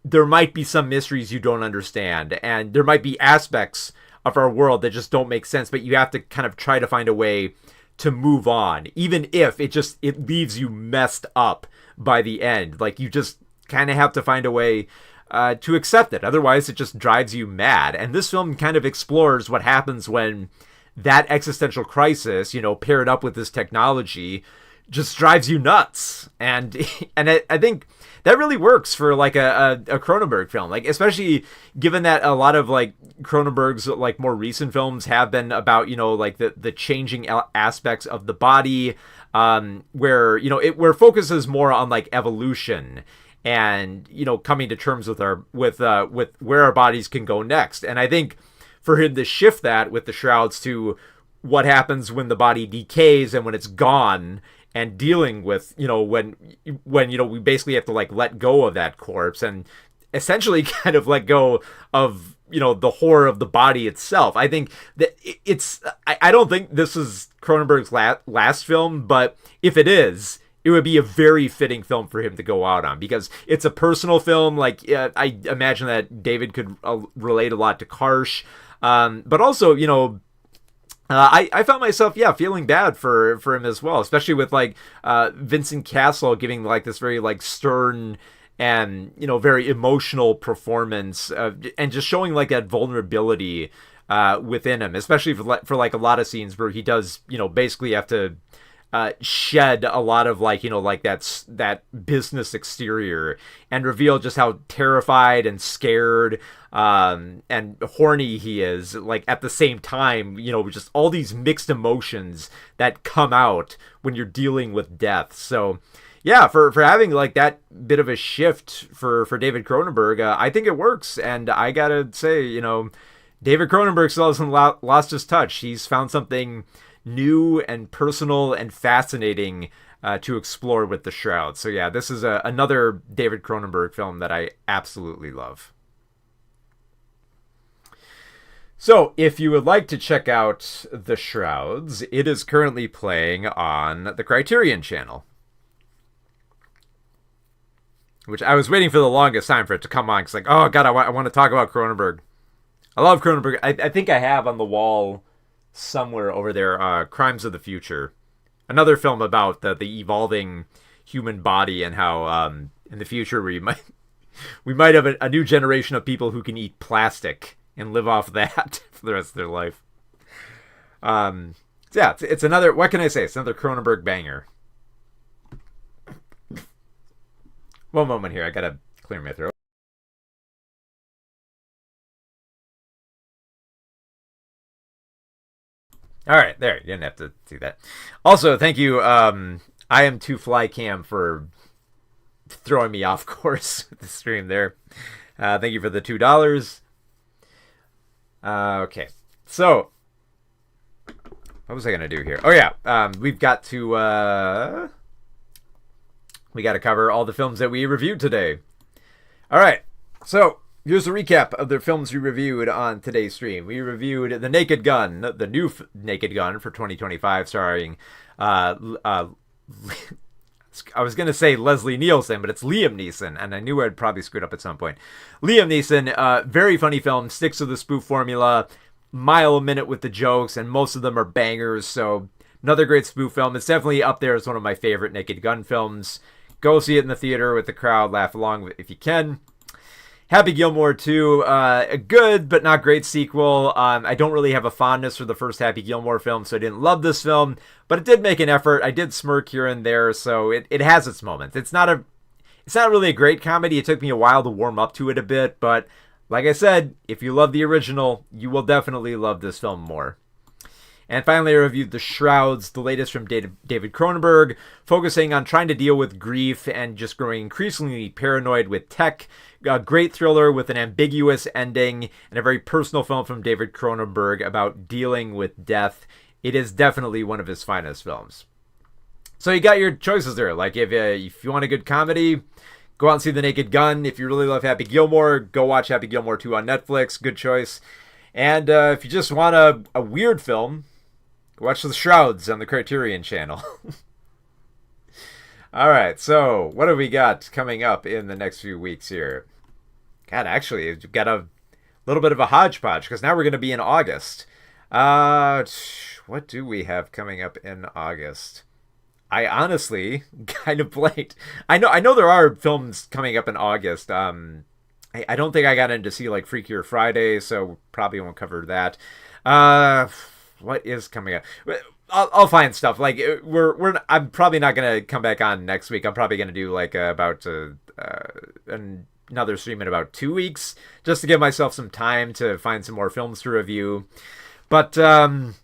B: there might be some mysteries you don't understand, and there might be aspects of our world that just don't make sense, but you have to kind of try to find a way to move on, even if it leaves you messed up by the end. Like, you just kind of have to find a way to accept it. Otherwise, it just drives you mad. And this film kind of explores what happens when that existential crisis, paired up with this technology, just drives you nuts. And I think that really works for like a Cronenberg film, like, especially given that a lot of like Cronenberg's like more recent films have been about, like the changing aspects of the body, where it focuses more on like evolution and coming to terms with where our bodies can go next. And I think for him to shift that with the Shrouds to what happens when the body decays and when it's gone, and dealing with, when we basically have to like let go of that corpse and essentially kind of let go of, the horror of the body itself. I think that I don't think this is Cronenberg's last film, but if it is, it would be a very fitting film for him to go out on, because it's a personal film. Like, I imagine that David could relate a lot to Karsh, but also, I found myself, feeling bad for him as well, especially with like Vincent Castle giving like this very like stern and very emotional performance, and just showing like that vulnerability within him, especially for like a lot of scenes where he does basically have to shed a lot of like like that business exterior and reveal just how terrified and scared and horny he is, like at the same time, just all these mixed emotions that come out when you're dealing with death. So yeah, for having like that bit of a shift for David Cronenberg, I think it works. And I gotta say, David Cronenberg still hasn't lost his touch. He's found something new and personal and fascinating to explore with the Shrouds. So yeah, this is another David Cronenberg film that I absolutely love. So if you would like to check out the Shrouds, it is currently playing on the Criterion channel, which I was waiting for the longest time for it to come on. It's like, oh god, I want to talk about Cronenberg. I love Cronenberg. I think I have on the wall somewhere over there Crimes of the Future, another film about the evolving human body and how in the future we might have a new generation of people who can eat plastic and live off that for the rest of their life. Yeah, it's another, what can I say, it's another Cronenberg banger. One moment here, I gotta clear my throat. All right, there. You didn't have to see that. Also, thank you, I am too fly cam, for throwing me off course with the stream there. Thank you for the $2. Okay, so what was I gonna do here? Oh yeah, we've got to cover all the films that we reviewed today. All right, so here's a recap of the films we reviewed on today's stream. We reviewed The Naked Gun, the new Naked Gun for 2025, starring I was going to say Leslie Nielsen, but it's Liam Neeson, and I knew I'd probably screwed up at some point. Liam Neeson, very funny film, sticks to the spoof formula, mile a minute with the jokes, and most of them are bangers, so another great spoof film. It's definitely up there as one of my favorite Naked Gun films. Go see it in the theater with the crowd, laugh along if you can. Happy Gilmore 2, a good but not great sequel. I don't really have a fondness for the first Happy Gilmore film, so I didn't love this film, but it did make an effort. I did smirk here and there, so it has its moments. It's not really a great comedy. It took me a while to warm up to it a bit, but like I said, if you love the original, you will definitely love this film more. And finally, I reviewed The Shrouds, the latest from David Cronenberg, focusing on trying to deal with grief and just growing increasingly paranoid with tech. A great thriller with an ambiguous ending and a very personal film from David Cronenberg about dealing with death. It is definitely one of his finest films. So you got your choices there. Like if you want a good comedy, go out and see The Naked Gun. If you really love Happy Gilmore, go watch Happy Gilmore 2 on Netflix. Good choice. And if you just want a weird film, watch The Shrouds on the Criterion channel. All right, so what have we got coming up in the next few weeks here? God, actually, we've got a little bit of a hodgepodge, because now we're going to be in August. What do we have coming up in August? I honestly kind of blanked. I know there are films coming up in August. I don't think I got in to see like Freakier Friday, so probably won't cover that. What is coming up? I'll find stuff. Like I'm probably not gonna come back on next week. I'm probably gonna do like about another stream in about 2 weeks, just to give myself some time to find some more films to review. But I'll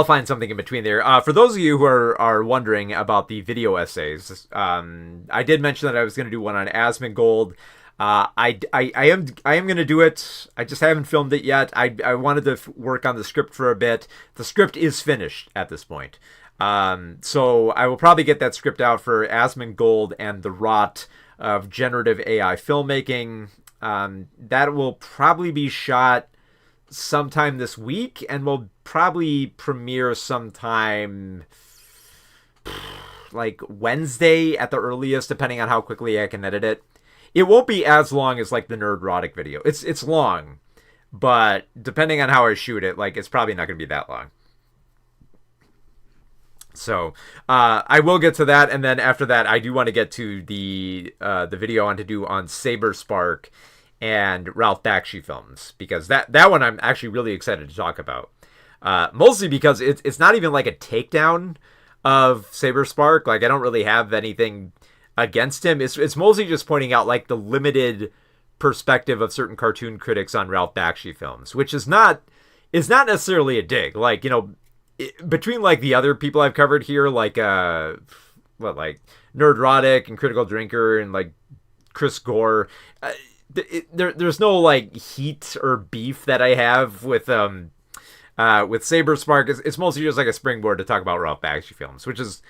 B: find something in between there. For those of you who are wondering about the video essays, I did mention that I was gonna do one on Asmongold. I am going to do it. I just haven't filmed it yet. I wanted to work on the script for a bit. The script is finished at this point. So I will probably get that script out for Asmongold and the Rot of generative AI filmmaking. That will probably be shot sometime this week and will probably premiere sometime like Wednesday at the earliest, depending on how quickly I can edit it. It won't be as long as like the Nerdrotic video. It's long, but depending on how I shoot it, like it's probably not going to be that long. So I will get to that, and then after that, I do want to get to the video I want to do on Saber Spark and Ralph Bakshi films, because that one I'm actually really excited to talk about. Mostly because it's not even like a takedown of Saber Spark. Like I don't really have anything against him. It's mostly just pointing out like the limited perspective of certain cartoon critics on Ralph Bakshi films, which is not necessarily a dig. Like, you know, between like the other people I've covered here, like like Nerdrotic and Critical Drinker and like Chris Gore, there's no like heat or beef that I have with Saber Spark. It's mostly just like a springboard to talk about Ralph Bakshi films, which is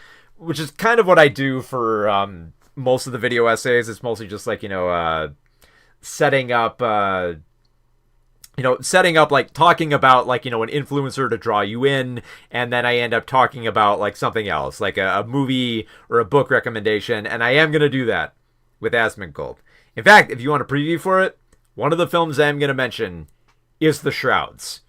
B: kind of what I do for most of the video essays. It's mostly just like, you know, setting up like talking about like, you know, an influencer to draw you in, and then I end up talking about like something else, like a movie or a book recommendation, and I am going to do that with Asmongold. In fact, if you want a preview for it, one of the films I'm going to mention is The Shrouds.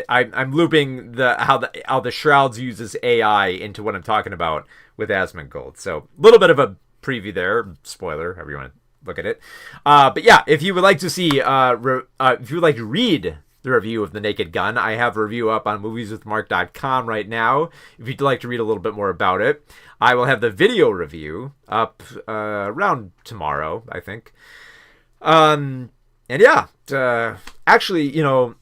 B: I'm looping how the Shrouds uses AI into what I'm talking about with Asmongold. So a little bit of a preview there, spoiler, however you want to look at it. But yeah, if you would like to see, if you would like to read the review of The Naked Gun, I have a review up on movieswithmark.com right now. If you'd like to read a little bit more about it, I will have the video review up around tomorrow, I think. And yeah, actually, you know,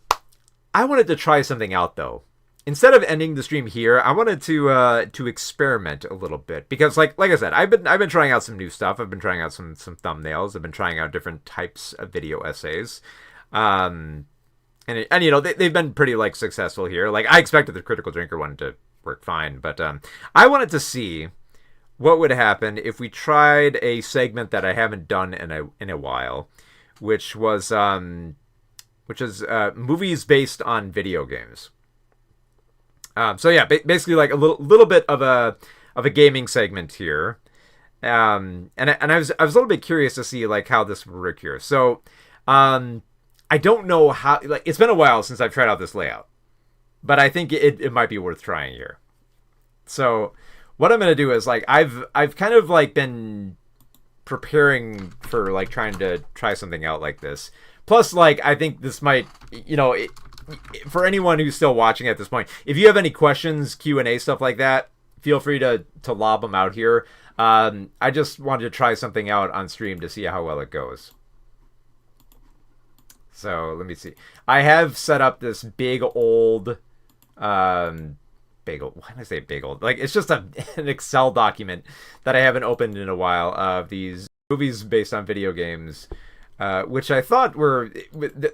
B: I wanted to try something out though. Instead of ending the stream here, I wanted to experiment a little bit, because like I said, I've been trying out some new stuff. I've been trying out some thumbnails. I've been trying out different types of video essays, and you know they've been pretty like successful here. Like I expected the Critical Drinker one to work fine, but I wanted to see what would happen if we tried a segment that I haven't done in a while, which is movies based on video games. So yeah, basically like a little bit of a gaming segment here, and I was a little bit curious to see like how this would work here. So, I don't know how, like it's been a while since I've tried out this layout, but I think it might be worth trying here. So, what I'm gonna do is like I've kind of like been preparing for like trying to try something out like this. Plus, like I think this might, you know. For anyone who's still watching at this point, if you have any questions, Q&A, stuff like that, feel free to lob them out here. I just wanted to try something out on stream to see how well it goes. So let me see. I have set up this big old, why did I say big old? Like it's just an Excel document that I haven't opened in a while of these movies based on video games. Which I thought were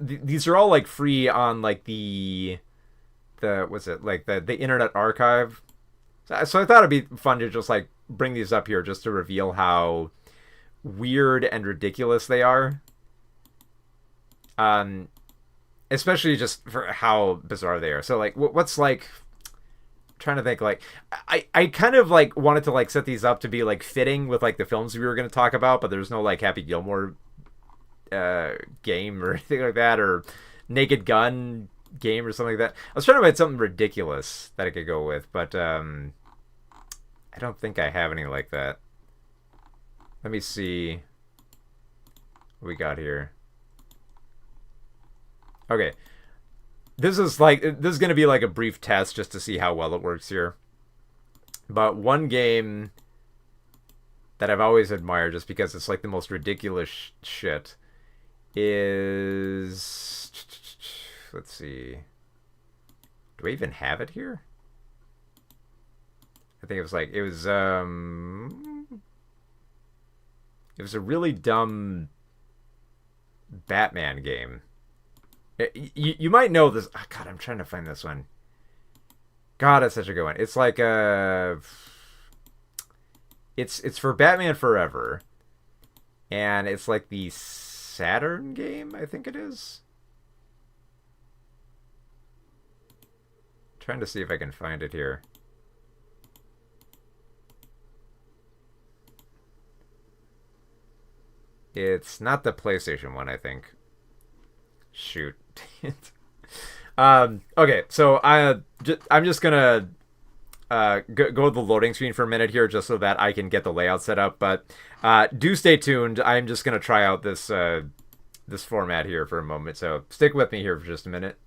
B: these are all like free on like the what's it like the Internet Archive. So I thought it'd be fun to just like bring these up here just to reveal how weird and ridiculous they are. Especially just for how bizarre they are. So like what's like trying to think like I kind of like wanted to like set these up to be like fitting with like the films we were going to talk about, but there's no like Happy Gilmore game or anything like that, or Naked Gun game or something like that. I was trying to find something ridiculous that I could go with, but I don't think I have any like that. Let me see what we got here. Okay, this is going to be like a brief test just to see how well it works here. But one game that I've always admired just because it's like the most ridiculous shit is, let's see, do I even have it here? I think it was a really dumb Batman game. You might know this. Oh, God, I'm trying to find this one. God, it's such a good one. It's like it's for Batman Forever, and it's like the Saturn game, I think it is. Trying to see if I can find it here. It's not the PlayStation one, I think. Shoot. Okay, so I'm just gonna go to the loading screen for a minute here, just so that I can get the layout set up. But do stay tuned. I'm just gonna try out this this format here for a moment. So stick with me here for just a minute.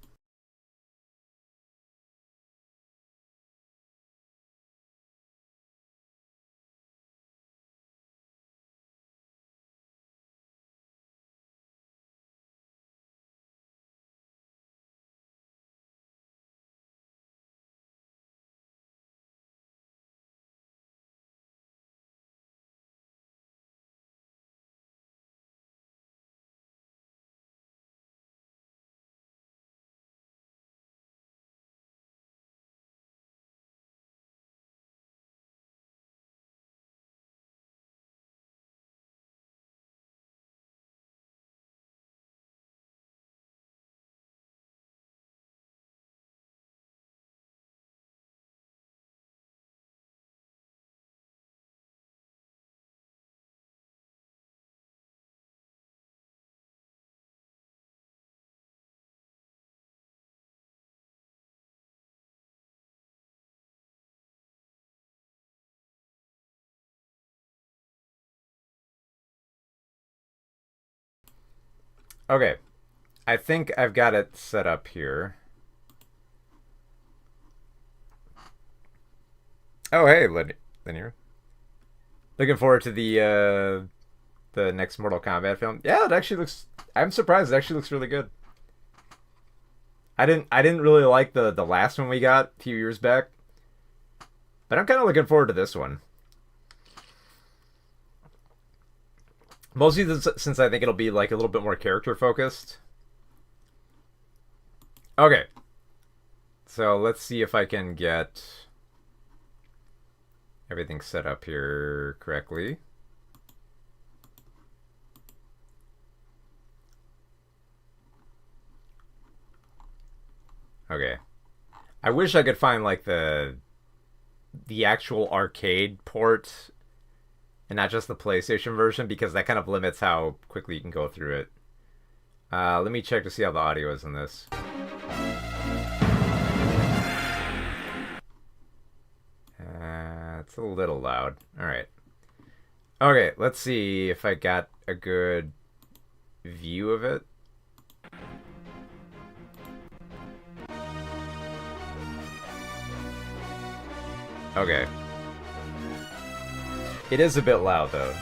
B: Okay, I think I've got it set up here. Oh, hey, Linear. Looking forward to the next Mortal Kombat film. Yeah, it actually looks. I'm surprised. It actually looks really good. I didn't really like the last one we got a few years back, but I'm kind of looking forward to this one. Mostly since I think it'll be like a little bit more character focused. Okay, so let's see if I can get everything set up here correctly. Okay. I wish I could find like the actual arcade port and not just the PlayStation version, because that kind of limits how quickly you can go through it. Let me check to see how the audio is in this. It's a little loud. Alright. Okay, let's see if I got a good view of it. Okay. It is a bit loud, though.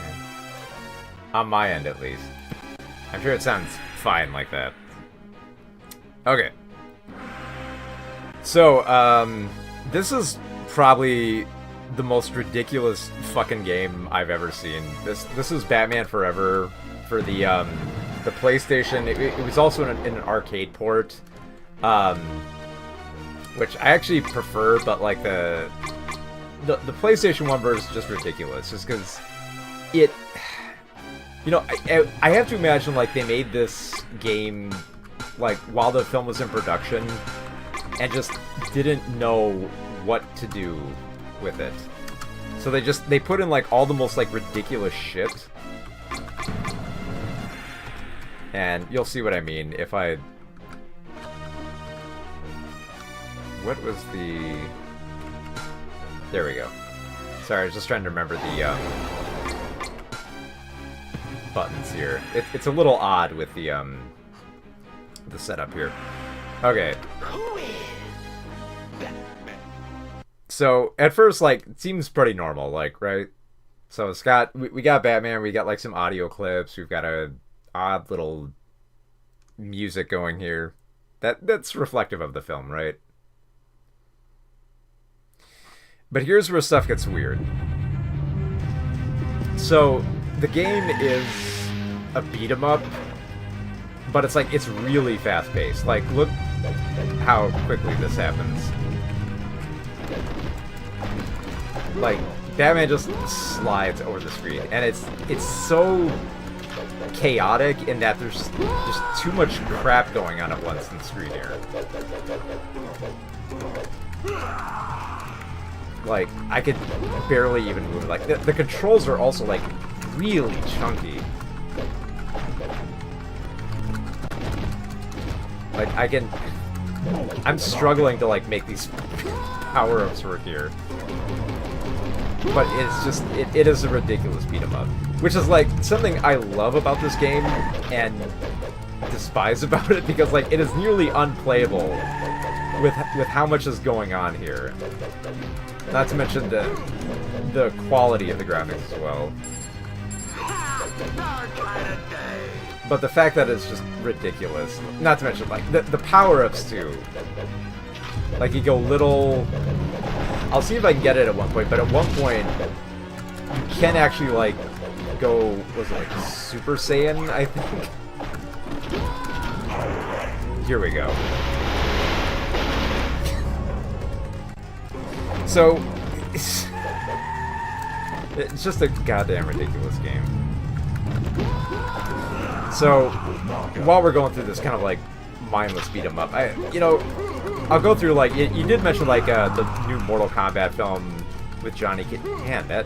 B: On my end, at least. I'm sure it sounds fine like that. Okay. So, this is probably the most ridiculous fucking game I've ever seen. This is Batman Forever for the PlayStation. It was also in an arcade port, which I actually prefer, but like the PlayStation 1 version is just ridiculous, just because it, you know, I have to imagine like they made this game like while the film was in production and just didn't know what to do with it. So they put in like all the most like ridiculous shit. And you'll see what I mean if I... What was the... There we go. Sorry, I was just trying to remember the buttons here. It's a little odd with the setup here. Okay. So at first, like, it seems pretty normal, like, right? So it's got we got Batman, we got like some audio clips, we've got a odd little music going here. That's reflective of the film, right? But here's where stuff gets weird. So the game is a beat 'em up, but it's really fast paced. Like, look how quickly this happens. Like, Batman just slides over the screen, and it's so chaotic in that there's just too much crap going on at once in the screen here. Like, I could barely even move. Like, the controls are also, like, really chunky. Like, I'm struggling to, like, make these power-ups work here. But it's just, it is a ridiculous beat-em-up. Which is, like, something I love about this game, and despise about it, because, like, it is nearly unplayable with how much is going on here. Not to mention the quality of the graphics as well. But the fact that it's just ridiculous. Not to mention, like, the power-ups, too. Like, you go little... I'll see if I can get it at one point, but at one point, you can actually, like, go... Was it, like, Super Saiyan, I think? Here we go. So, it's just a goddamn ridiculous game. So, while we're going through this kind of, like, mindless beat-em-up, I'll go through, like, you did mention, like, the new Mortal Kombat film with Johnny Cage. Man, that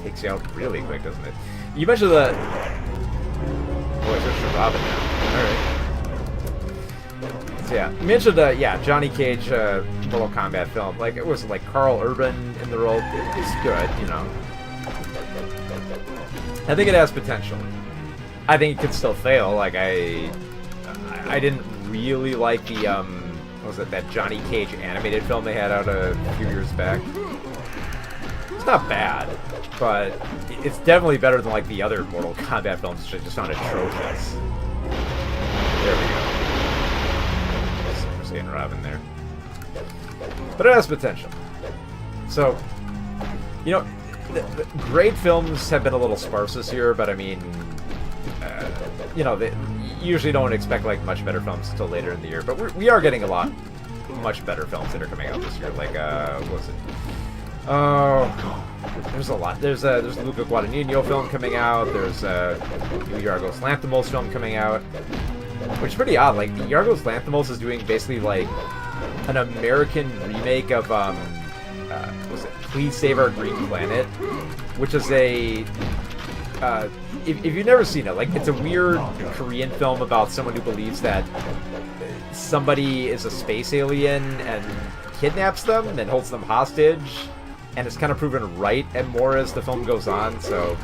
B: takes you out really quick, doesn't it? You mentioned the... Boy, it's just Robin now. Alright. So, yeah, you mentioned, Johnny Cage Mortal Kombat film. Like, it was, like, Carl Urban in the role. It's good, you know. I think it has potential. I think it could still fail. Like, I didn't really like the, what was it, that Johnny Cage animated film they had out a few years back. It's not bad, but it's definitely better than, like, the other Mortal Kombat films, which I just found atrocious. There we go. Super Saiyan Robin there. But it has potential. So, you know, the great films have been a little sparse this year, but I mean, you know, they usually don't expect, like, much better films until later in the year. But we are getting a lot much better films that are coming out this year. Like, what was it? Oh, there's a lot. There's a Luca Guadagnino film coming out. There's a new Yorgos Lanthimos film coming out, which is pretty odd. Like, Yorgos Lanthimos is doing basically, like, an American remake of was it Please Save Our Green Planet, which is a if you've never seen it, like, it's a weird Korean film about someone who believes that somebody is a space alien and kidnaps them and holds them hostage, and it's kind of proven right and more as the film goes on. So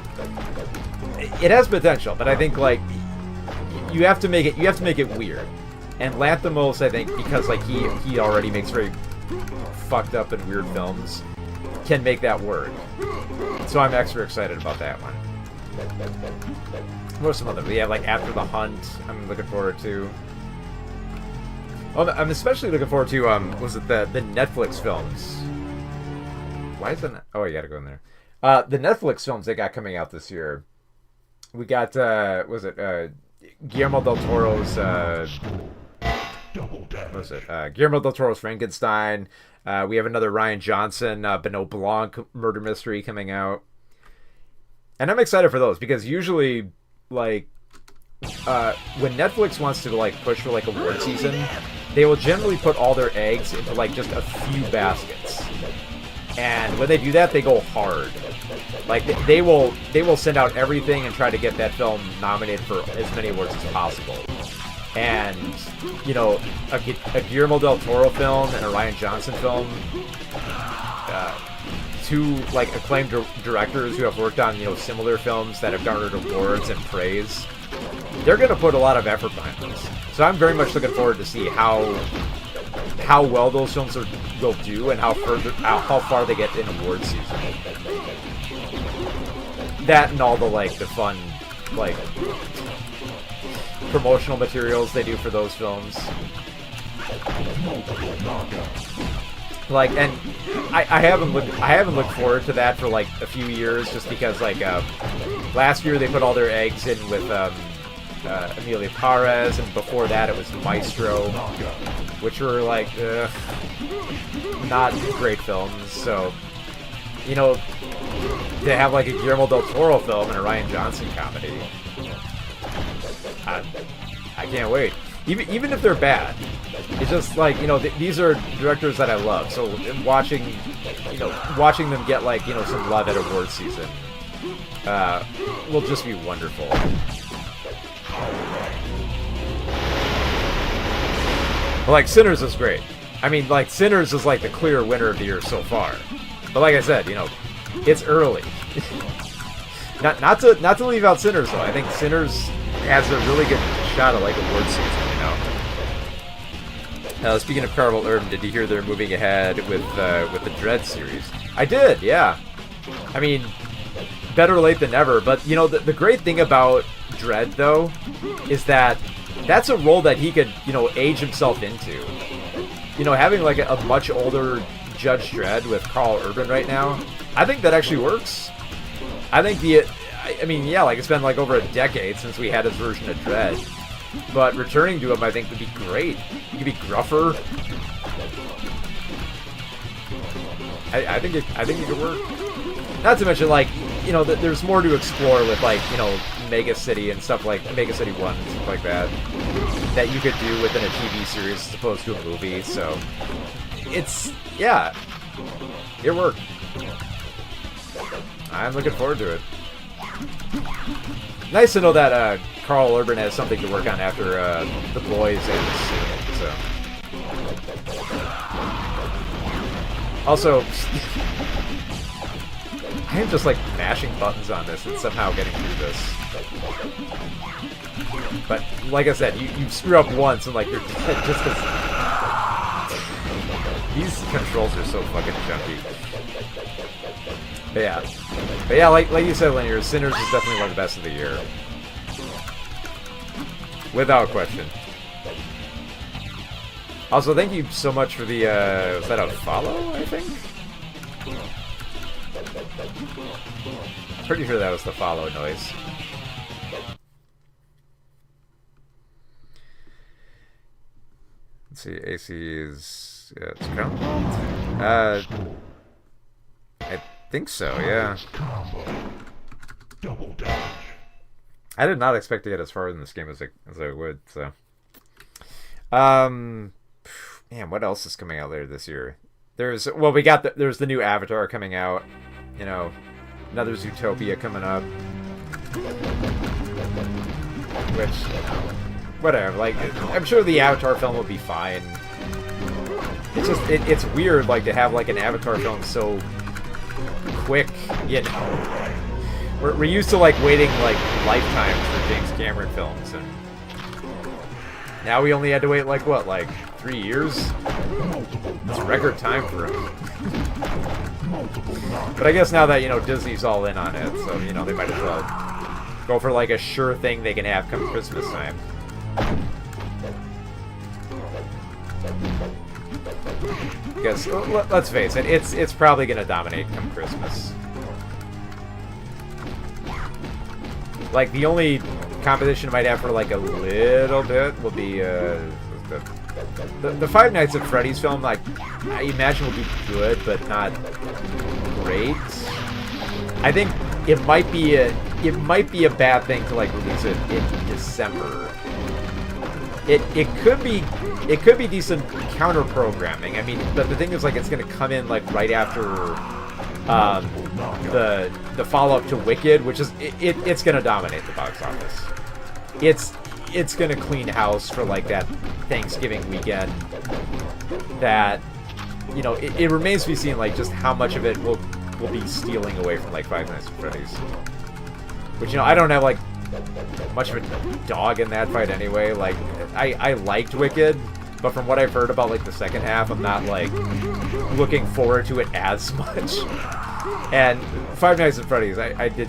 B: it has potential, but I think, like, you have to make it weird. And Lanthimos, I think, because, like, he already makes very fucked up and weird films, can make that work. So I'm extra excited about that one. What are some other? We have, like, After the Hunt, I'm looking forward to. Oh, I'm especially looking forward to, was it the Netflix films? Why is that? Oh, you gotta go in there. The Netflix films they got coming out this year. We got, was it, Guillermo del Toro's, what was it? Guillermo del Toro's Frankenstein. We have another Rian Johnson, Benoit Blanc murder mystery coming out. And I'm excited for those, because usually, like, when Netflix wants to, like, push for, like, award season, they will generally put all their eggs into, like, just a few baskets. And when they do that, they go hard. Like, they will send out everything and try to get that film nominated for as many awards as possible. And, you know, a Guillermo del Toro film and a Rian Johnson film, two, like, acclaimed directors who have worked on, you know, similar films that have garnered awards and praise, they're going to put a lot of effort behind this. So I'm very much looking forward to see how well those films will do and how far they get in awards season. That and all the, like, the fun, like, promotional materials they do for those films. Like, and I haven't looked forward to that for, like, a few years, just because, like, last year they put all their eggs in with Emilia Perez, and before that it was Maestro, which were, like, not great films. So, you know, to have, like, a Guillermo del Toro film and a Rian Johnson comedy, I can't wait. Even if they're bad, it's just, like, you know, these are directors that I love. So watching them get, like, you know, some love at award season will just be wonderful. But, like, Sinners is great. I mean, like, Sinners is, like, the clear winner of the year so far. But like I said, you know, it's early. not to leave out Sinners, though. I think Sinners has a really good shot at, like, award season, you know? Speaking of Carvel Urban, did you hear they're moving ahead with the Dredd series? I did, yeah. I mean, better late than never. But, you know, the great thing about Dredd, though, is that that's a role that he could, you know, age himself into. You know, having, like, a much older Judge Dredd with Carl Urban right now, I think that actually works. I think I mean, yeah, like, it's been, like, over a decade since we had his version of Dredd. But returning to him, I think, would be great. He could be gruffer. I think it could work. Not to mention, like, you know, there's more to explore with, like, you know, Mega City and stuff like Mega City 1 and stuff like that you could do within a TV series as opposed to a movie. So it's, yeah, it worked. I'm looking forward to it. Nice to know that Carl Urban has something to work on after The Boys ends soon. So also, I am just, like, mashing buttons on this and somehow getting through this. But, like I said, you screw up once and, like, you're dead just because... These controls are so fucking chunky. But yeah, like you said, Linear, Sinners is definitely one of the best of the year. Without question. Also, thank you so much for the, was that a follow, I think? I'm pretty sure that was the follow noise. Let's see, AC is... it's Crown Vault? I think so, yeah. Double damage. I did not expect to get as far in this game as I would, so... Man, what else is coming out later this year? There's the new Avatar coming out. You know, another Zootopia coming up. Which, whatever, like, I'm sure the Avatar film will be fine. It's just, it's weird, like, to have, like, an Avatar film so quick, you know. We're used to, like, waiting, like, lifetimes for James Cameron films, and now we only had to wait, like, what, like, 3 years? It's record time for him. But I guess now that, you know, Disney's all in on it, so, you know, they might as well go for, like, a sure thing they can have come Christmas time. Because, let's face it, it's probably going to dominate come Christmas. Like, the only competition it might have for, like, a little bit will be, the Five Nights at Freddy's film, like, I imagine will be good, but not great. I think it might be a bad thing to, like, release it in December. It could be decent counter programming. I mean, but the thing is, like, it's gonna come in, like, right after the follow-up to Wicked, which is it's gonna dominate the box office. It's gonna clean house for, like, that Thanksgiving weekend. That, you know, it remains to be seen, like, just how much of it will be stealing away from, like, Five Nights at Freddy's. Which, you know, I don't have, like, much of a dog in that fight anyway. Like, I liked Wicked, but from what I've heard about, like, the second half, I'm not, like, looking forward to it as much. And Five Nights at Freddy's, I did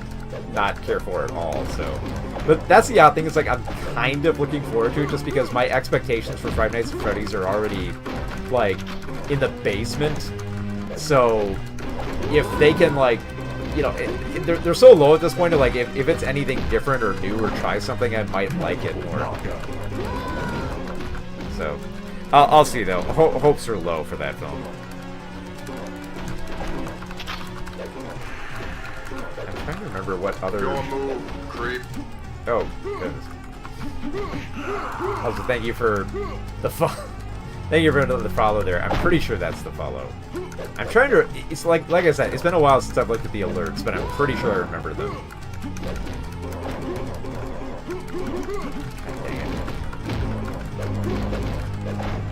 B: not care for at all, so... But that's the odd thing, is, like, I'm kind of looking forward to it just because my expectations for Five Nights at Freddy's are already, like, in the basement. So, if they can, like, you know, they're so low at this point, like, if it's anything different or new or try something, I might like it more. So, I'll see, though. Hopes are low for that film. I'm trying to remember what other...
C: Don't move, creep.
B: Oh, goodness. Also, thank you for the thank you for the follow there. I'm pretty sure that's the follow. I'm trying to... It's like I said, it's been a while since I've looked at the alerts, but I'm pretty sure I remember them. God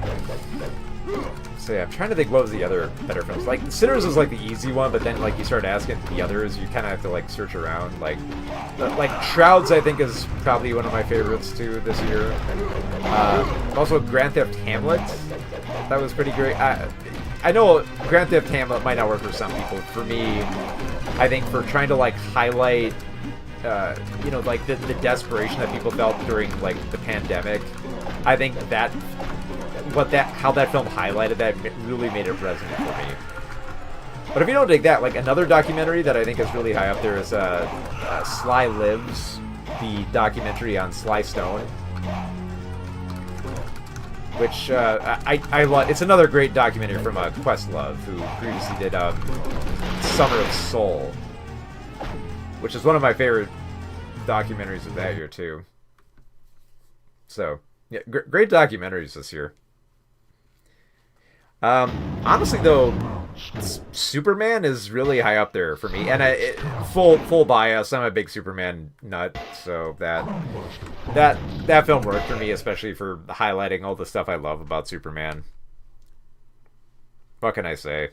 B: dang So yeah, I'm trying to think what was the other better films. Like Sinners was like the easy one, but then like you start asking the others, you kind of have to like search around. Like Shrouds, I think is probably one of my favorites too this year. Also Grand Theft Hamlet, that was pretty great. I know Grand Theft Hamlet might not work for some people. For me, I think for trying to like highlight, you know, like the desperation that people felt during like the pandemic, I think that how that film highlighted that really made it resonant for me. But if you don't dig that, like another documentary that I think is really high up there is Sly Lives, the documentary on Sly Stone, which I love. It's another great documentary from Questlove, who previously did Summer of Soul, which is one of my favorite documentaries of that year too. So yeah, great documentaries this year. Honestly, though, Superman is really high up there for me, and full bias. I'm a big Superman nut, so that film worked for me, especially for highlighting all the stuff I love about Superman. What can I say?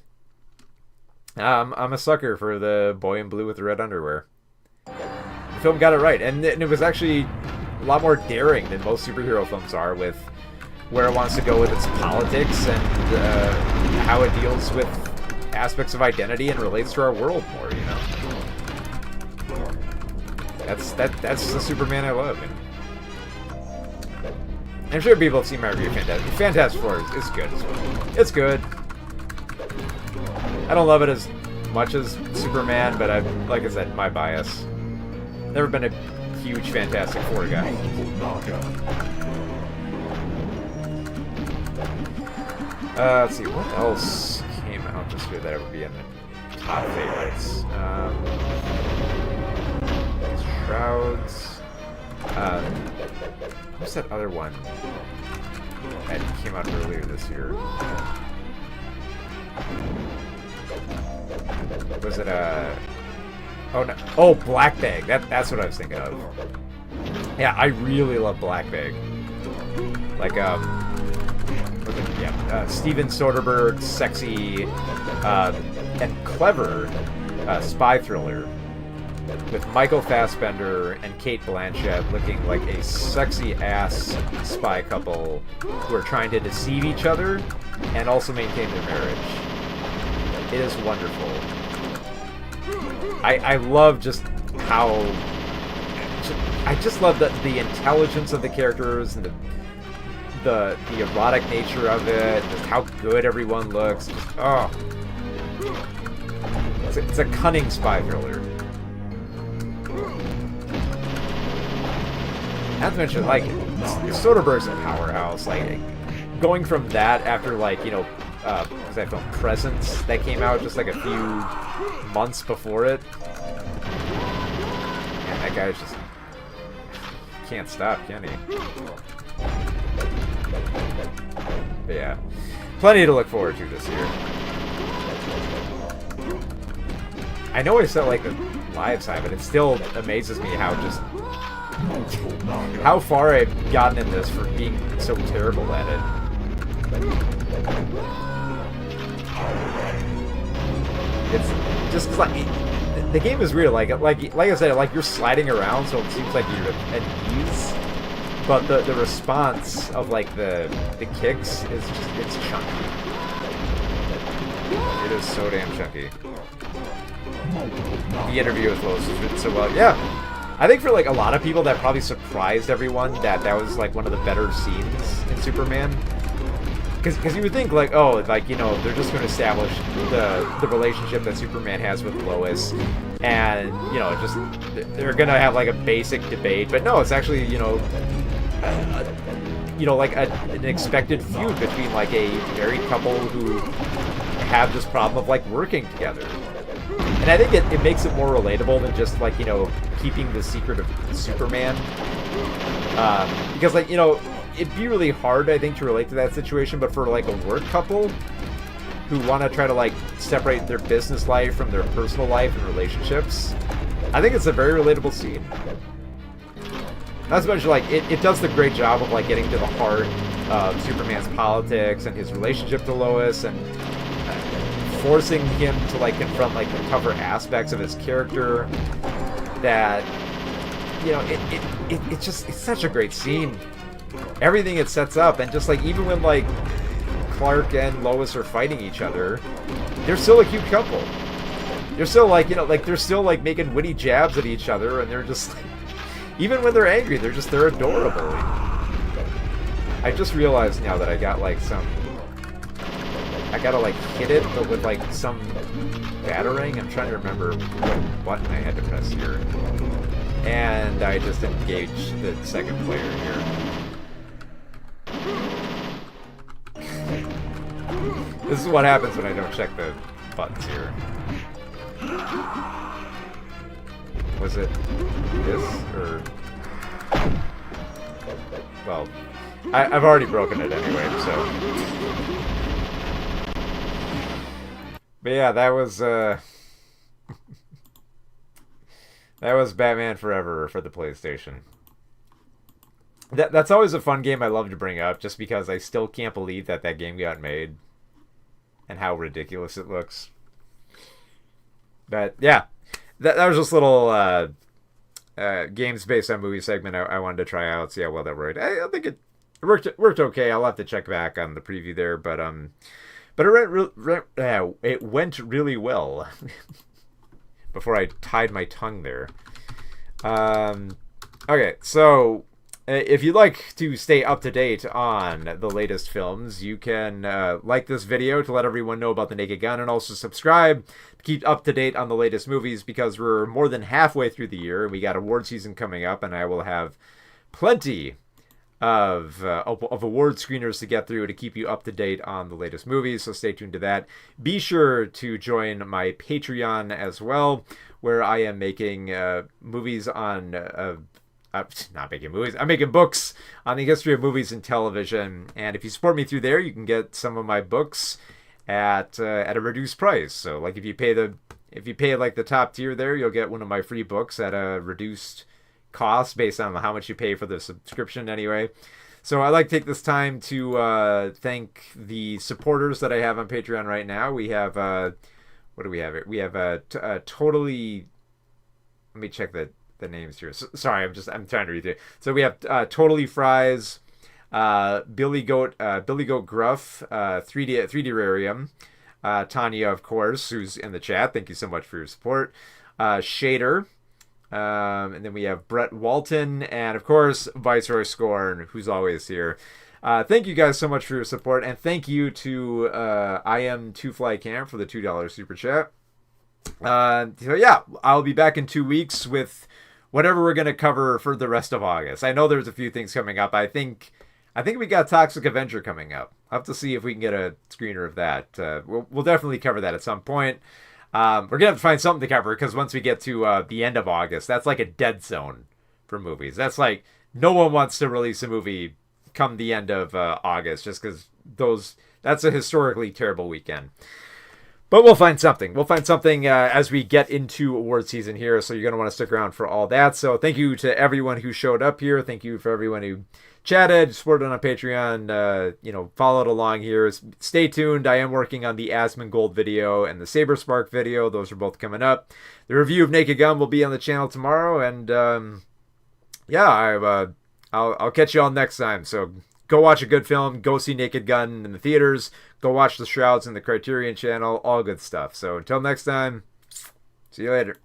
B: I'm a sucker for the boy in blue with the red underwear. The film got it right, and it was actually a lot more daring than most superhero films are, with where it wants to go with its politics and how it deals with aspects of identity and relates to our world more, you know? That's the Superman I love. And I'm sure people have seen my review of Fantastic Four is good as well. It's good. I don't love it as much as Superman, but like I said, my bias. Never been a huge Fantastic Four guy. Let's see, what else came out this year that would be in the top favorites? Shrouds. What's that other one that came out earlier this year? Was it oh no! Oh, Black Bag. That's what I was thinking of. Yeah, I really love Black Bag. Like Steven Soderbergh's sexy and clever spy thriller with Michael Fassbender and Cate Blanchett looking like a sexy-ass spy couple who are trying to deceive each other and also maintain their marriage. It is wonderful. I love just how... I just love the intelligence of the characters and the erotic nature of it, just how good everyone looks. Just, oh. It's a cunning spy thriller. Not to mention, like, Soderbergh's a powerhouse. Like, going from that after, like, you know, was that film Presence that came out just like a few months before it? And that guy's just can't stop, can he? But yeah, plenty to look forward to this year. I know I said like the live side, but it still amazes me how far I've gotten in this for being so terrible at it. It's just like the game is real. Like I said, like you're sliding around, so it seems like you're at ease. But the response of like the kicks is just it's chunky. It is so damn chunky. The interview as well is written so well. Yeah, I think for like a lot of people that probably surprised everyone that was like one of the better scenes in Superman. Because you would think, like, oh, like, you know, they're just going to establish the relationship that Superman has with Lois, and, you know, just, they're going to have, like, a basic debate, but no, it's actually, you know, like, an expected feud between, like, a married couple who have this problem of, like, working together. And I think it makes it more relatable than just, like, you know, keeping the secret of Superman. Because, like, you know, it'd be really hard, I think, to relate to that situation, but for, like, a work couple who want to try to, like, separate their business life from their personal life and relationships, I think it's a very relatable scene. Not to mention, like, it does the great job of, like, getting to the heart of Superman's politics and his relationship to Lois, and forcing him to like confront like the tougher aspects of his character. That, you know, it's such a great scene. Everything it sets up, and just like even when like Clark and Lois are fighting each other, they're still a cute couple. They're still like, you know, like they're still like making witty jabs at each other, and they're just like, even when they're angry, they're adorable. I just realized now that I got like I gotta like hit it, but with like some battering. I'm trying to remember what button I had to press here. And I just engaged the second player here. This is what happens when I don't check the buttons here. Was it this, or... Well, I've already broken it anyway, so... But yeah, that was Batman Forever for the PlayStation. That's always a fun game I love to bring up, just because I still can't believe that game got made and how ridiculous it looks. But yeah, that was just a little games based on movie segment I wanted to try out, see how well that worked. I think it worked okay. I'll have to check back on the preview there, but it went really well. Before I tied my tongue there. Okay, so if you'd like to stay up to date on the latest films, you can like this video to let everyone know about the Naked Gun, and also subscribe to keep up to date on the latest movies, because we're more than halfway through the year. We got award season coming up, and I will have plenty of award screeners to get through to keep you up to date on the latest movies, so stay tuned to that. Be sure to join my Patreon as well, where I am making movies on not making movies, I'm making books on the history of movies and television, and if you support me through there, you can get some of my books at a reduced price. So like if you pay like the top tier there, you'll get one of my free books at a reduced cost based on how much you pay for the subscription anyway. So I'd like to take this time to thank the supporters that I have on Patreon right now. We have what do we have here? We have totally, let me check the names here. Sorry, I'm trying to read through. So we have Totally Fries, Billy Goat Gruff, 3D Rarium, Tanya, of course, who's in the chat. Thank you so much for your support. Shader. And then we have Brett Walton, and of course Viceroy Scorn, who's always here. Thank you guys so much for your support, and thank you to I am 2FlyCam for the $2 super chat. So yeah, I'll be back in 2 weeks with whatever we're gonna cover for the rest of August. I know there's a few things coming up. I think we got Toxic Avenger coming up. I'll have to see if we can get a screener of that. We'll definitely cover that at some point. We're gonna have to find something to cover, because once we get to the end of August, that's like a dead zone for movies. That's like no one wants to release a movie come the end of August, just because that's a historically terrible weekend. But we'll find something. We'll find something as we get into award season here, so you're going to want to stick around for all that. So thank you to everyone who showed up here. Thank you for everyone who chatted, supported on Patreon, followed along here. Stay tuned. I am working on the Asmongold video and the Saber Spark video. Those are both coming up. The review of Naked Gun will be on the channel tomorrow, and I'll catch you all next time. So go watch a good film. Go see Naked Gun in the theaters. Go watch the Shrouds in the Criterion channel. All good stuff. So until next time, see you later.